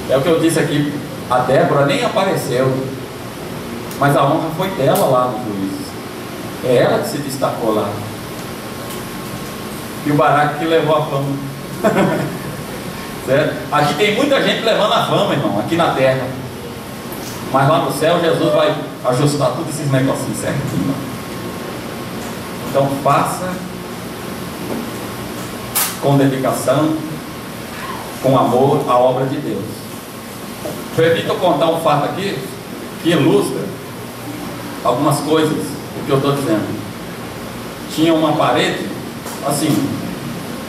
é o que eu disse aqui. A Débora nem apareceu, mas a honra foi dela lá no juízo. É ela que se destacou lá. E o Baraque que levou a fama. Certo? Aqui tem muita gente levando a fama, irmão, aqui na terra. Mas lá no céu Jesus vai ajustar todos esses negocinhos certinho. Então faça com dedicação, com amor, a obra de Deus. Permita eu contar um fato aqui que ilustra algumas coisas do que eu estou dizendo. Tinha uma parede, assim,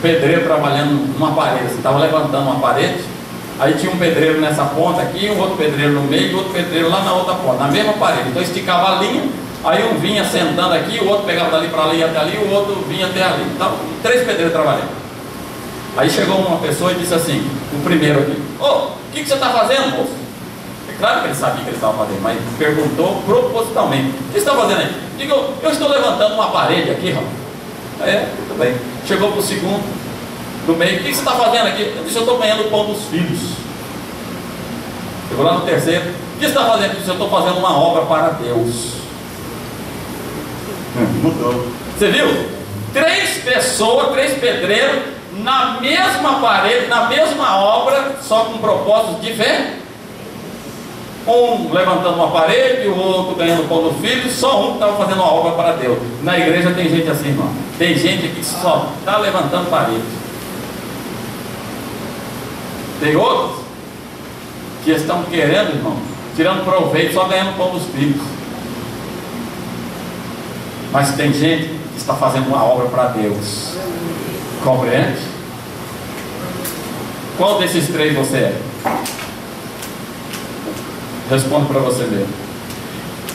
pedreiro trabalhando numa parede, estava levantando uma parede, aí tinha um pedreiro nessa ponta aqui, um outro pedreiro no meio e outro pedreiro lá na outra ponta, na mesma parede. Então esticava a linha, aí um vinha sentando aqui, o outro pegava dali para ali até ali, o outro vinha até ali. Então, 3 pedreiros trabalhando. Aí chegou uma pessoa e disse assim, o primeiro aqui: ô, o que você está fazendo, moço? É claro que ele sabia o que ele estava fazendo, mas perguntou propositalmente: o que você está fazendo aí? Digo, eu estou levantando uma parede aqui, rapaz. Tudo bem. Chegou para o segundo, no meio: o que você está fazendo aqui? Eu disse: eu estou ganhando o pão dos filhos. Chegou lá no terceiro: o que você está fazendo? Eu disse: eu estou fazendo uma obra para Deus. Mudou. Você viu? 3 pessoas, 3 pedreiros, na mesma parede, na mesma obra, só com propósitos diferentes. Um levantando uma parede, o outro ganhando o pão do filho, só um que estava fazendo uma obra para Deus. Na igreja tem gente assim, irmão. Tem gente aqui que só está levantando parede. Tem outros que estão querendo, irmão, tirando proveito, só ganhando o pão dos filhos. Mas tem gente que está fazendo uma obra para Deus. Compreende? Qual desses 3 você é? Responde para você mesmo.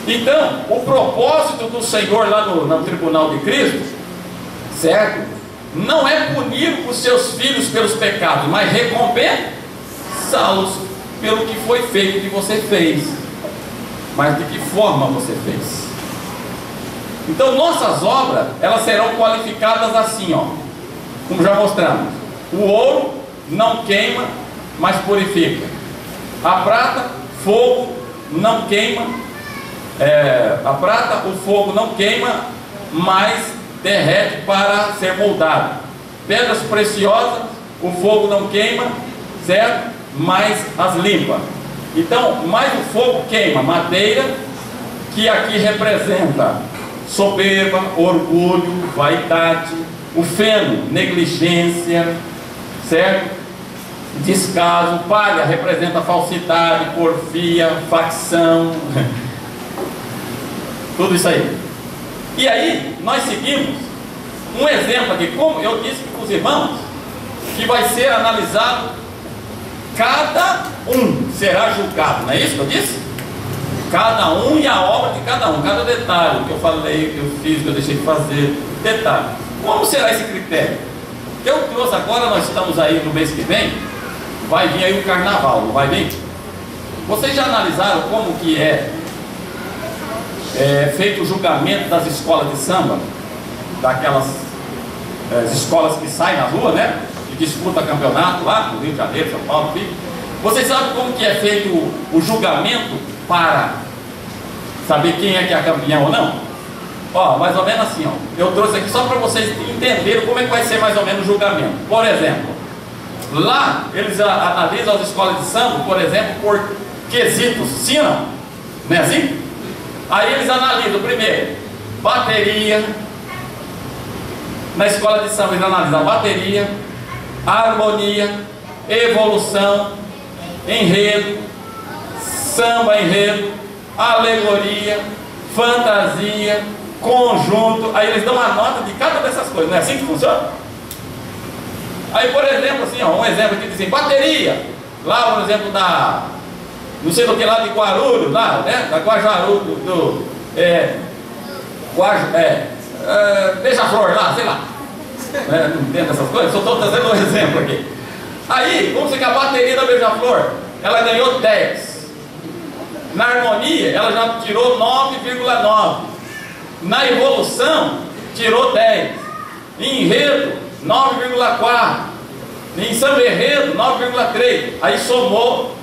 Então, o propósito do Senhor lá no tribunal de Cristo, certo? Não é punir os seus filhos pelos pecados, mas recompensá-los pelo que foi feito, que você fez. Mas de que forma você fez? Então, nossas obras, elas serão qualificadas assim, ó, como já mostramos. O ouro não queima, mas purifica. A prata, fogo não queima. A prata, o fogo não queima, mas derrete para ser moldado. Pedras preciosas, o fogo não queima, certo? Mas as limpa. Então, mais o fogo queima madeira, que aqui representa soberba, orgulho, vaidade. O feno, negligência, certo? Descaso. Palha representa falsidade, porfia, facção. Tudo isso aí. E aí, nós seguimos um exemplo aqui, como eu disse para os irmãos, que vai ser analisado, cada um será julgado, não é isso que eu disse? Cada um e a obra de cada um, cada detalhe, o que eu falei, o que eu fiz, o que eu deixei de fazer, detalhe. Como será esse critério? Eu trouxe agora, nós estamos aí no mês que vem, vai vir aí o carnaval, não vai vir? Vocês já analisaram como que é feito o julgamento das escolas de samba, daquelas escolas que saem na rua, né? E disputam campeonato lá no Rio de Janeiro, São Paulo, enfim. Vocês sabem como que é feito o julgamento para saber quem é que é campeão ou não? Ó, mais ou menos assim, ó. Eu trouxe aqui só para vocês entenderem como é que vai ser mais ou menos o julgamento. Por exemplo, lá eles analisam as escolas de samba, por exemplo, por quesitos, sim ou não? Não é assim? Aí eles analisam primeiro bateria. Na escola de samba eles analisam bateria, harmonia, evolução, enredo, samba enredo, alegoria, fantasia, conjunto. Aí eles dão uma nota de cada dessas coisas. Não é assim que funciona? Aí, por exemplo, assim, ó, um exemplo aqui diz assim: bateria, lá por exemplo da não sei do que lá de Guarulhos, lá, né? Da Guajaru, Beija-Flor lá, sei lá. Não entendo essas coisas, só estou trazendo um exemplo aqui. Aí, vamos dizer que a bateria da Beija-Flor, ela ganhou 10. Na harmonia, ela já tirou 9,9. Na evolução, tirou 10. Em enredo, 9,4. Em samba enredo, 9,3. Aí somou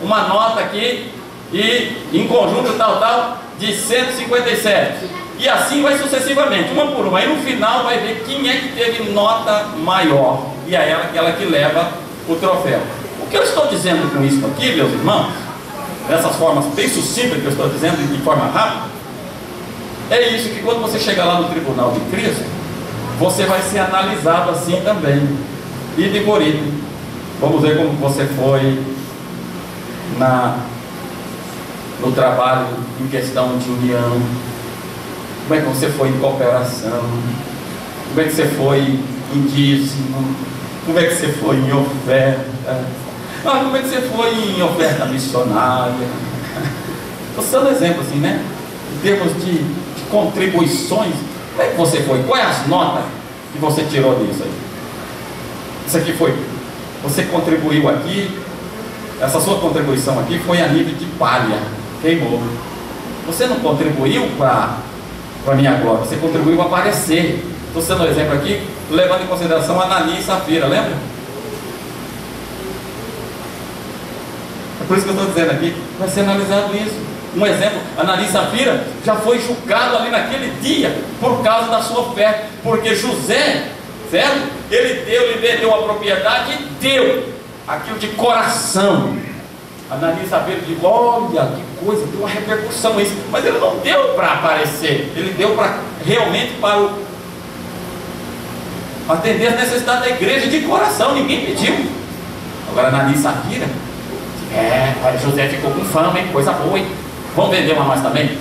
uma nota aqui e em conjunto tal de 157. E assim vai sucessivamente, uma por uma. Aí no final vai ver quem é que teve nota maior. E é aquela que leva o troféu. O que eu estou dizendo com isso aqui, meus irmãos, dessas formas bem sucintas que eu estou dizendo, de forma rápida, é isso que quando você chegar lá no tribunal de Cristo, você vai ser analisado assim também, ide por ide. Vamos ver como você foi no trabalho em questão de união, como é que você foi em cooperação, como é que você foi em dízimo, como é que você foi em oferta, como é que você foi em oferta missionária. Estou dando exemplo assim, né? Em termos de contribuições, como é que você foi? Qual é as notas que você tirou disso aí? Isso aqui foi, você contribuiu aqui, essa sua contribuição aqui foi a nível de palha, queimou. Você não contribuiu para a minha glória, você contribuiu para aparecer. Estou sendo um exemplo aqui, levando em consideração Ananias e Safira, lembra? É por isso que eu estou dizendo aqui, vai ser analisado isso. Um exemplo, Ananias e Safira já foi julgado ali naquele dia por causa da sua oferta, porque José, certo? Ele vendeu a propriedade e deu aquilo de coração. Ananias e Safira diz: olha que coisa, deu uma repercussão isso, mas ele não deu para aparecer, ele deu realmente para atender as necessidades da igreja de coração, ninguém pediu. Agora Ananias e Safira, José ficou com fama, hein? Coisa boa, hein? Vamos vender uma nós também?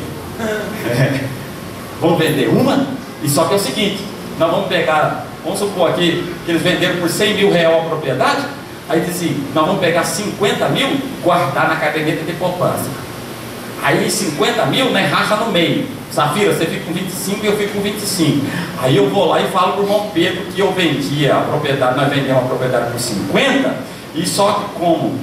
Vamos vender uma? E só que é o seguinte, nós vamos pegar, vamos supor aqui que eles venderam por 100 mil reais a propriedade. Aí diz assim, nós vamos pegar 50 mil, guardar na caderneta de poupança. Aí 50 mil, né, racha no meio. Safira, você fica com 25 e eu fico com 25. Aí eu vou lá e falo para o irmão Pedro que eu vendia a propriedade, nós vendemos a propriedade por 50, e só que como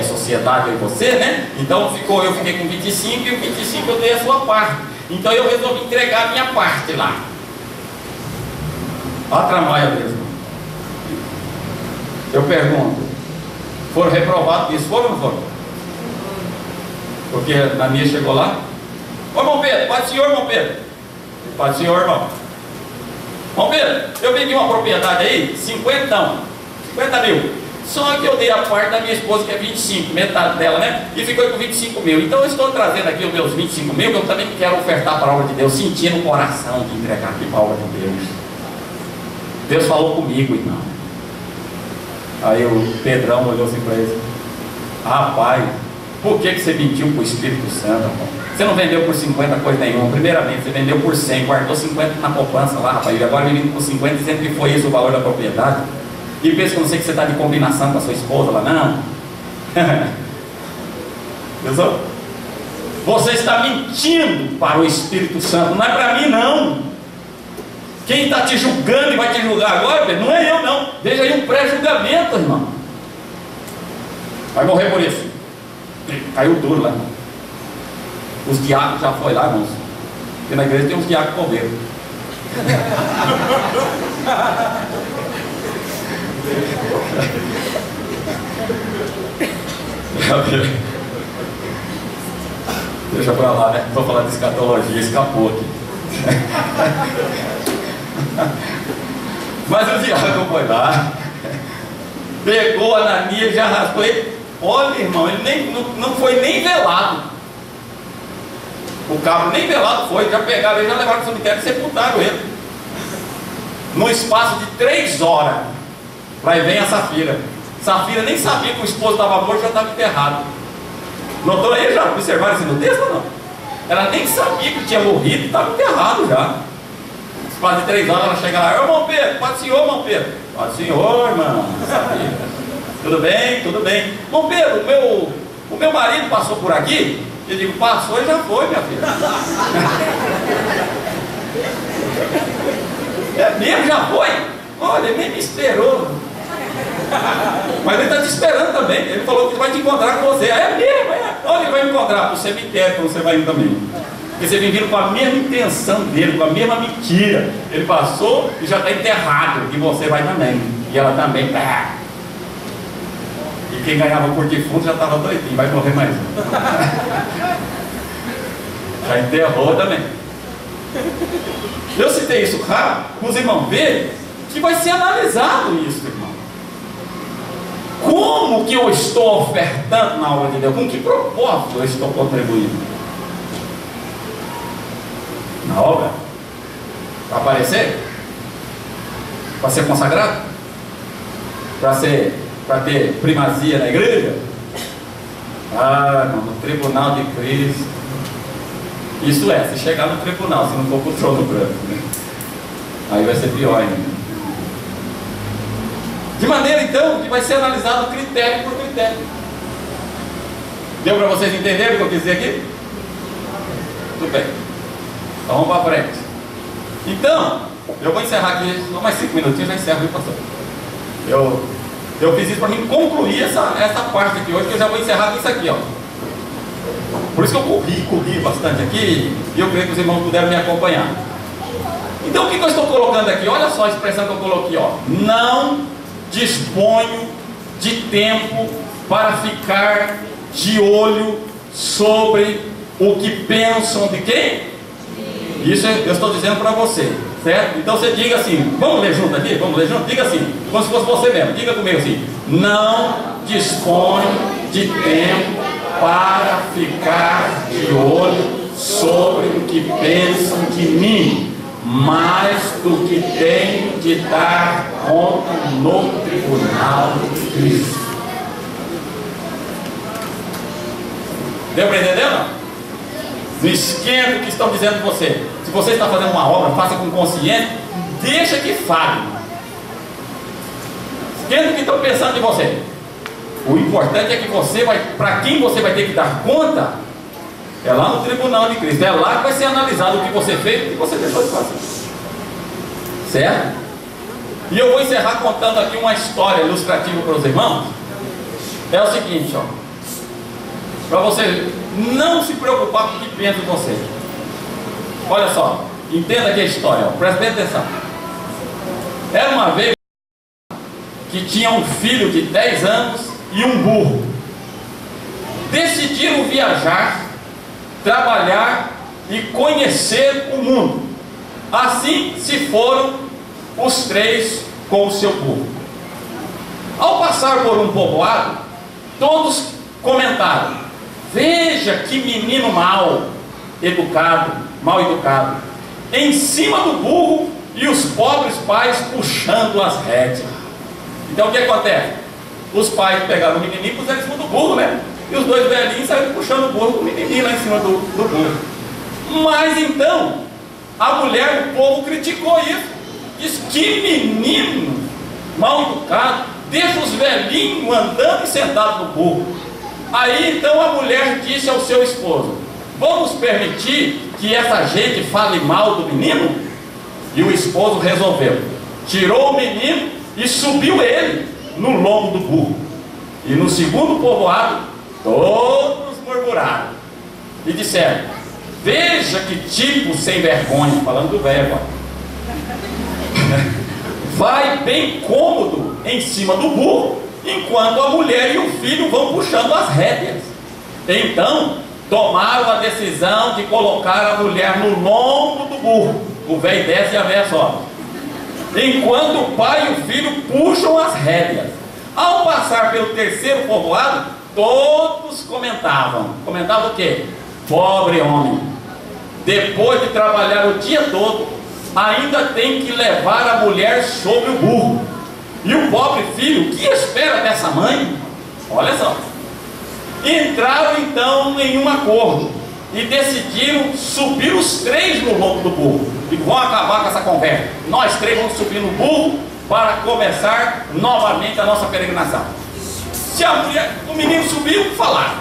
sociedade eu e você, né? Então eu fiquei com 25 e o 25 eu dei a sua parte. Então eu resolvi entregar a minha parte lá. A tramóia mesmo. Eu pergunto, foram reprovados disso? Foram ou não foram? Porque a minha chegou lá. Ô irmão Pedro, pode senhor, irmão Pedro. Pode senhor, irmão. Irmão Pedro, eu vendi uma propriedade aí, 50 mil. Só que eu dei a parte da minha esposa, que é 25, metade dela, né? E ficou com 25 mil. Então eu estou trazendo aqui os meus 25 mil, que eu também quero ofertar para a obra de Deus, sentindo o coração de entregar aqui para a obra de Deus. Deus falou comigo, irmão. Aí o Pedrão olhou assim para ele: rapaz, por que você mentiu para o Espírito Santo, irmão? Você não vendeu por 50 coisa nenhuma. Primeiramente, você vendeu por 100, guardou 50 na poupança lá, rapaz. E agora me vindo por 50 dizendo que foi esse o valor da propriedade. E pensa que eu não sei que você está de combinação com a sua esposa lá, não. Pensou? Você está mentindo para o Espírito Santo, não é para mim não. Quem está te julgando e vai te julgar agora, Pedro, não é eu não. Veja aí um pré-julgamento, irmão. Vai morrer por isso. Caiu duro lá. Os diáconos já foram lá, irmãos. Porque na igreja tem uns diáconos coveiros. Deixa pra lá, né? Vou falar de escatologia, escapou aqui. Mas o diácono foi lá, pegou Ananias, já arrastou ele. Olha, irmão, ele não foi nem velado. O cabo nem velado foi, já pegaram ele, já levaram para o cemitério e sepultaram ele. No espaço de 3 horas. Lá vem a Safira. Safira nem sabia que o esposo estava morto, já estava enterrado. Notou aí? Já observaram isso no texto ou não? Ela nem sabia que tinha morrido e estava enterrado já. No espaço de 3 horas ela chega lá: irmão Pedro, pode senhor, irmão Pedro. Pode senhor, irmão. Safira. Tudo bem, tudo bem. Irmão Pedro, o meu marido passou por aqui. Eu digo: passou e já foi, minha filha. É mesmo, já foi? Olha, ele nem me esperou. Mas ele está te esperando também. Ele falou que vai te encontrar com você. É mesmo, é. Onde ele vai me encontrar? No cemitério, que você vai indo também. Porque você vem vindo com a mesma intenção dele, com a mesma mentira. Ele passou e já está enterrado. E você vai também. E ela também. E quem ganhava por defunto já estava doidinho. Vai morrer mais um. Já enterrou também. Eu citei isso, cara, para os irmãos verem que vai ser analisado isso, irmão. Como como que eu estou ofertando na obra de Deus? Com que propósito eu estou contribuindo? Na obra? Para aparecer? Para ser consagrado? Para ter primazia na igreja? Ah, não, no tribunal de Cristo. Isso é, se chegar no tribunal, se não for para o trono branco, né? Aí vai ser pior ainda. De maneira então que vai ser analisado critério por critério. Deu para vocês entenderem o que eu quis dizer aqui? Tudo bem. Então vamos para frente. Então, eu vou encerrar aqui, só mais 5 minutinhos, já encerro, viu, pastor? Eu fiz isso para mim concluir essa parte aqui hoje, que eu já vou encerrar com isso aqui, ó. Por isso que eu corri bastante aqui, e eu creio que os irmãos puderam me acompanhar. Então o que eu estou colocando aqui? Olha só a expressão que eu coloquei, ó. Não disponho de tempo para ficar de olho sobre o que pensam de quem? Isso eu estou dizendo para você, certo? Então você diga assim, vamos ler junto aqui? Vamos ler junto? Diga assim, como se fosse você mesmo, diga comigo assim: não disponho de tempo para ficar de olho sobre o que pensam de mim, mais do que tenho de dar conta no tribunal de Cristo. Deu para entender, não? Não esquenta o que estão dizendo de você. Se você está fazendo uma obra, faça com consciência, deixa que fale. Esquenta o que estão pensando de você. O importante é que você vai, para quem você vai ter que dar conta, é lá no tribunal de Cristo. É lá que vai ser analisado o que você fez e o que você deixou de fazer. Certo? E eu vou encerrar contando aqui uma história ilustrativa para os irmãos. É o seguinte, ó. Para você não se preocupar com o que pensa de você. Olha só, entenda aqui a história, ó. Presta bem atenção. Era uma vez que tinha um filho de 10 anos e um burro. Decidiram viajar, trabalhar e conhecer o mundo. Assim se foram os 3 com o seu burro. Ao passar por um povoado, todos comentaram: veja que menino mal educado, em cima do burro e os pobres pais puxando as rédeas. Então o que acontece? Os pais pegaram o menininho e puseram em cima do burro, né? E os 2 velhinhos saíram puxando o burro com o menininho lá em cima do burro. Mas então, a mulher do povo criticou isso. Diz: que menino mal educado, deixa os velhinhos andando e sentados no burro. Aí então a mulher disse ao seu esposo: vamos permitir que essa gente fale mal do menino? E o esposo resolveu. Tirou o menino e subiu ele no lombo do burro. E no segundo povoado, todos murmuraram e disseram: veja que tipo sem vergonha, falando do velho agora, vai bem cômodo em cima do burro, enquanto a mulher e o filho vão puxando as rédeas. Então tomaram a decisão de colocar a mulher no lombo do burro. O velho desce e a velha sobe, enquanto o pai e o filho puxam as rédeas. Ao passar pelo terceiro povoado, todos comentavam o quê? Pobre homem, depois de trabalhar o dia todo, ainda tem que levar a mulher sobre o burro. E o pobre filho, que espera dessa mãe? Olha só. Entraram então em um acordo e decidiram subir os 3 no lombo do burro. E vão acabar com essa conversa. Nós 3 vamos subir no burro para começar novamente a nossa peregrinação. Se a mulher, o menino subiu, falaram.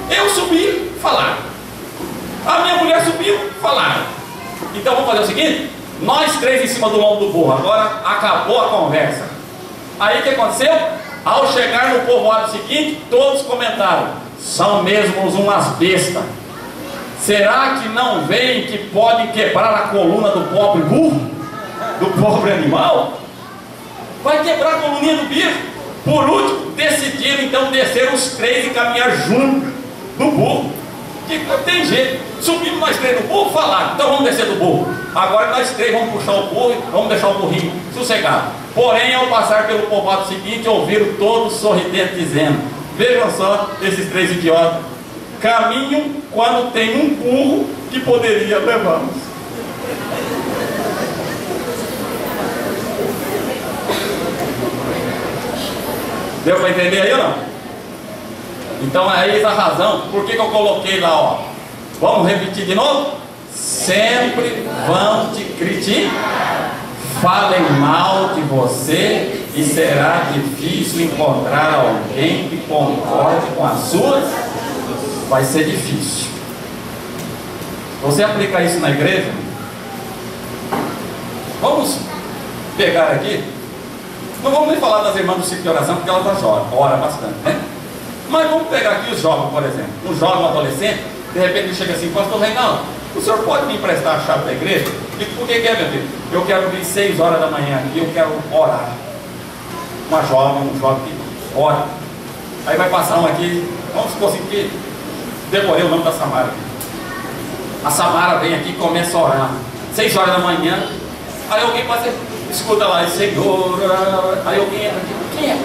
Eu subi, falaram. A minha mulher subiu, falaram. Então vamos fazer o seguinte: nós 3 em cima do lombo do burro. Agora acabou a conversa. Aí o que aconteceu? Ao chegar no povoado seguinte, todos comentaram: são mesmo umas bestas. Será que não veem que podem quebrar a coluna do pobre burro? Do pobre animal? Vai quebrar a coluninha do bicho. Por último, decidiram então descer os 3 e caminhar junto do burro. Que não tem jeito. Subimos nós 3 do burro, falaram: então vamos descer do burro. Agora nós 3 vamos puxar o burro e vamos deixar o burrinho sossegado. Porém, ao passar pelo povoado seguinte, ouviram todos sorridentes dizendo: vejam só esses três idiotas, caminham quando tem um burro que poderia levá-los. Deu para entender aí ou não? Então é essa a razão. Por que eu coloquei lá, ó? Vamos repetir de novo? Sempre vão te criticar, falem mal de você, e será difícil encontrar alguém que concorde com as suas. Vai ser difícil. Você aplica isso na igreja? Vamos pegar aqui. Não vamos nem falar das irmãs do ciclo de oração, porque elas oram bastante, né? Mas vamos pegar aqui os jovens, por exemplo. Um jovem, um adolescente, de repente ele chega assim: pastor Reinaldo, o senhor pode me emprestar a chave da igreja? E por que é, meu filho? Eu quero vir 6 horas da manhã aqui, eu quero orar. Um jovem que ora. Aí vai passar um aqui, vamos supor assim que decorei o nome da Samara. A Samara vem aqui e começa a orar. 6 horas da manhã, aí alguém passa, escuta lá, Senhor, aí alguém entra aqui: quem é?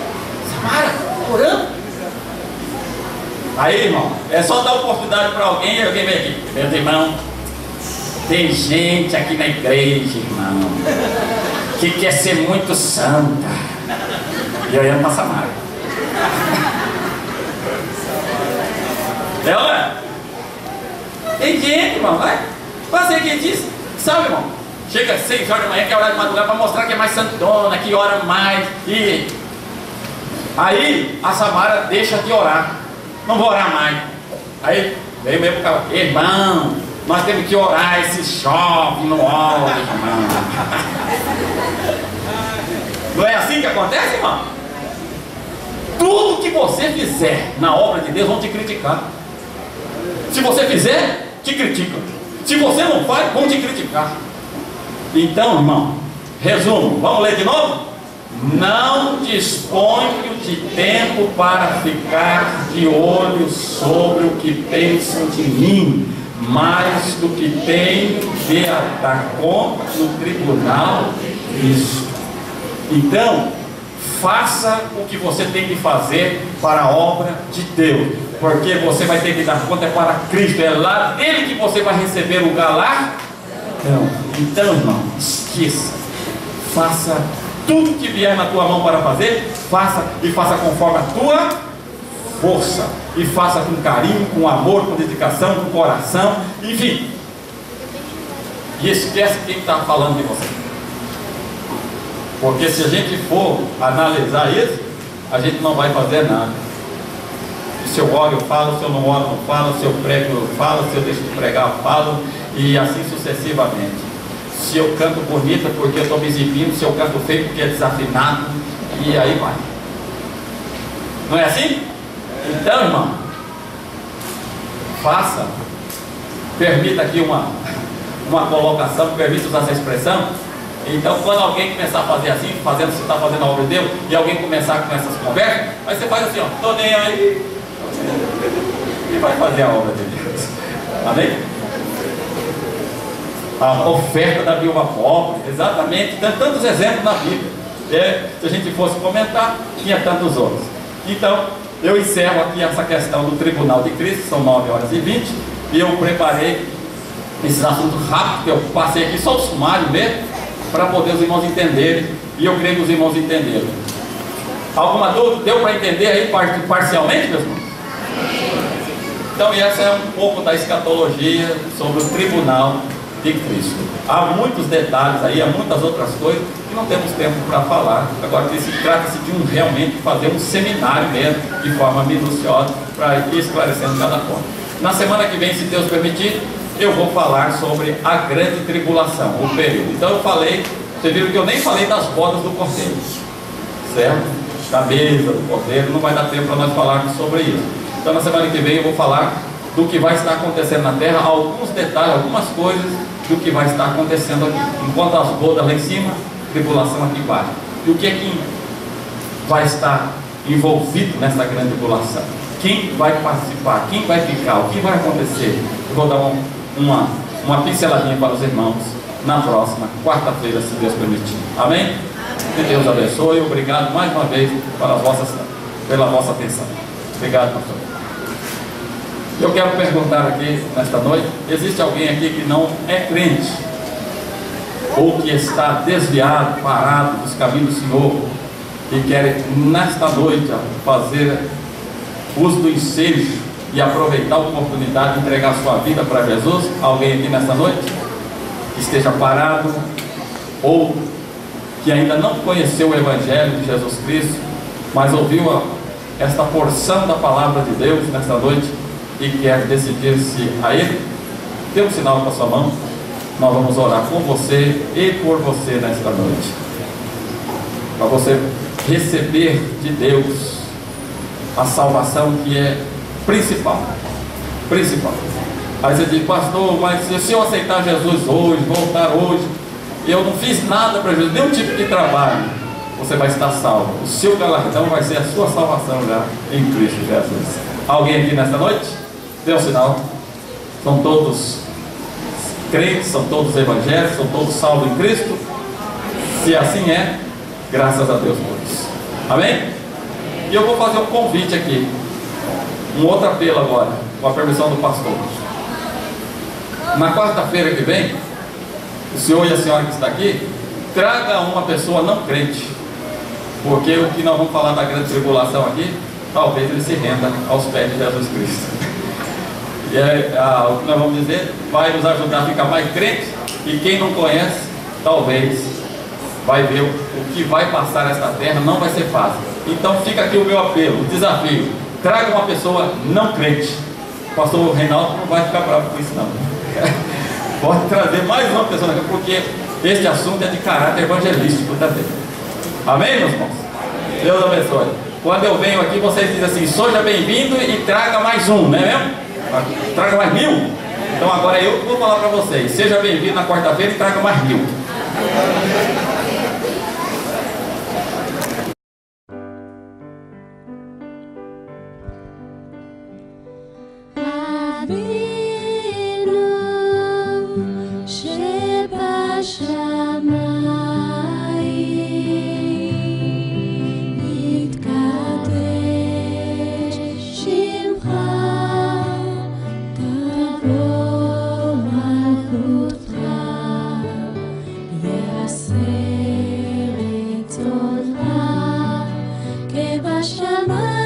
Samara, orando? Aí, irmão, é só dar oportunidade para alguém e alguém vem aqui: meus irmãos, tem gente aqui na igreja, irmão, que quer ser muito santa. E eu ia para Samara. É, ué? Tem gente, irmão, vai fazer quem diz, sabe, irmão? Chega às 6 horas da manhã, que é hora de madrugada, para mostrar que é mais santona, que ora mais. E aí a Samara deixa de orar. Não vou orar mais. Aí veio mesmo o cara: irmão, nós temos que orar, esse chove no óleo, irmão. Não é assim que acontece, irmão? Tudo que você fizer na obra de Deus vão te criticar. Se você fizer, te criticam. Se você não faz, vão te criticar. Então, irmão, resumo, vamos ler de novo? Não disponho de tempo para ficar de olho sobre o que pensam de mim, mais do que tenho de dar conta no tribunal de Cristo. Então, faça o que você tem que fazer para a obra de Deus, porque você vai ter que dar conta para Cristo. É lá dele que você vai receber o galardão. Então, irmão, esqueça. Faça tudo que vier na tua mão para fazer, faça, e faça conforme a tua força, e faça com carinho, com amor, com dedicação, com coração, enfim. E esquece quem está falando de você. Porque se a gente for analisar isso, a gente não vai fazer nada. Se eu oro, eu falo; se eu não oro, eu não falo; se eu prego, eu falo; se eu deixo de pregar, eu falo, e assim sucessivamente. Se eu canto bonito é porque eu estou me exibindo; se eu canto feio porque é desafinado, e aí vai. Não é assim? Então, irmão, faça, permita aqui uma colocação, permita usar essa expressão. Então, quando alguém começar a fazer assim, fazendo, você está fazendo a obra de Deus, e alguém começar com essas conversas, aí você faz assim: ó, estou nem aí, e vai fazer a obra de Deus. Amém? A oferta da viúva pobre, exatamente. Tem tantos exemplos na Bíblia. Se a gente fosse comentar, tinha tantos outros. Então, eu encerro aqui essa questão do tribunal de Cristo. São 9h20, e eu preparei esses assuntos rápidos, que eu passei aqui só o sumário mesmo, para poder os irmãos entenderem, e eu creio que os irmãos entenderam. Alguma dúvida? Deu para entender aí parcialmente, meus irmãos? Então, essa é um pouco da escatologia sobre o tribunal de Cristo. Há muitos detalhes aí, há muitas outras coisas que não temos tempo para falar. Agora, trata-se de realmente fazer um seminário mesmo, de forma minuciosa, para ir esclarecendo cada ponto. Na semana que vem, se Deus permitir, eu vou falar sobre a grande tribulação, o período. Então eu falei, vocês viram que eu nem falei das bodas do cordeiro, certo? Da mesa do cordeiro, não vai dar tempo para nós falarmos sobre isso. Então na semana que vem eu vou falar do que vai estar acontecendo na terra, alguns detalhes, algumas coisas do que vai estar acontecendo aqui. Enquanto as bodas lá em cima, tribulação aqui embaixo. E o que é que vai estar envolvido nessa grande tribulação? Quem vai participar? Quem vai ficar? O que vai acontecer? Eu vou dar uma pinceladinha para os irmãos na próxima quarta-feira, se Deus permitir. Amém? Que Deus abençoe. Obrigado mais uma vez pela vossa atenção. Obrigado, pastor. Eu quero perguntar aqui nesta noite: existe alguém aqui que não é crente, ou que está desviado, parado dos caminhos do Senhor, e quer nesta noite fazer uso do ensejo e aproveitar a oportunidade de entregar sua vida para Jesus? Alguém aqui nesta noite que esteja parado, ou que ainda não conheceu o Evangelho de Jesus Cristo, mas ouviu esta porção da palavra de Deus nesta noite e quer decidir-se a Ele? Dê um sinal com a sua mão. Nós vamos orar com você e por você nesta noite, para você receber de Deus a salvação que é principal. Aí você diz: pastor, mas se eu aceitar Jesus hoje, voltar hoje, eu não fiz nada para Jesus, nenhum tipo de trabalho, você vai estar salvo. O seu galardão vai ser a sua salvação já em Cristo Jesus. Alguém aqui nesta noite? Dê um sinal. São todos crentes, são todos evangélicos, são todos salvos em Cristo? Se assim é, graças a Deus por isso. Amém? E eu vou fazer um convite aqui, um outro apelo agora, com a permissão do pastor. Na quarta-feira que vem, o senhor e a senhora que está aqui, traga uma pessoa não crente, porque o que nós vamos falar da grande tribulação aqui, talvez ele se renda aos pés de Jesus Cristo. E o que nós vamos dizer vai nos ajudar a ficar mais crente, e quem não conhece, talvez vai ver o que vai passar nesta terra. Não vai ser fácil. Então fica aqui o meu apelo, o desafio: traga uma pessoa não crente. O pastor Reinaldo não vai ficar bravo com isso não. Pode trazer mais uma pessoa, porque este assunto é de caráter evangelístico também. Amém, meus irmãos? Deus abençoe. Quando eu venho aqui, vocês dizem assim: seja bem-vindo e traga mais um, não é mesmo? Traga mais 1000. Então agora eu vou falar para vocês: seja bem-vindo na quarta-feira e traga mais 1000. Shama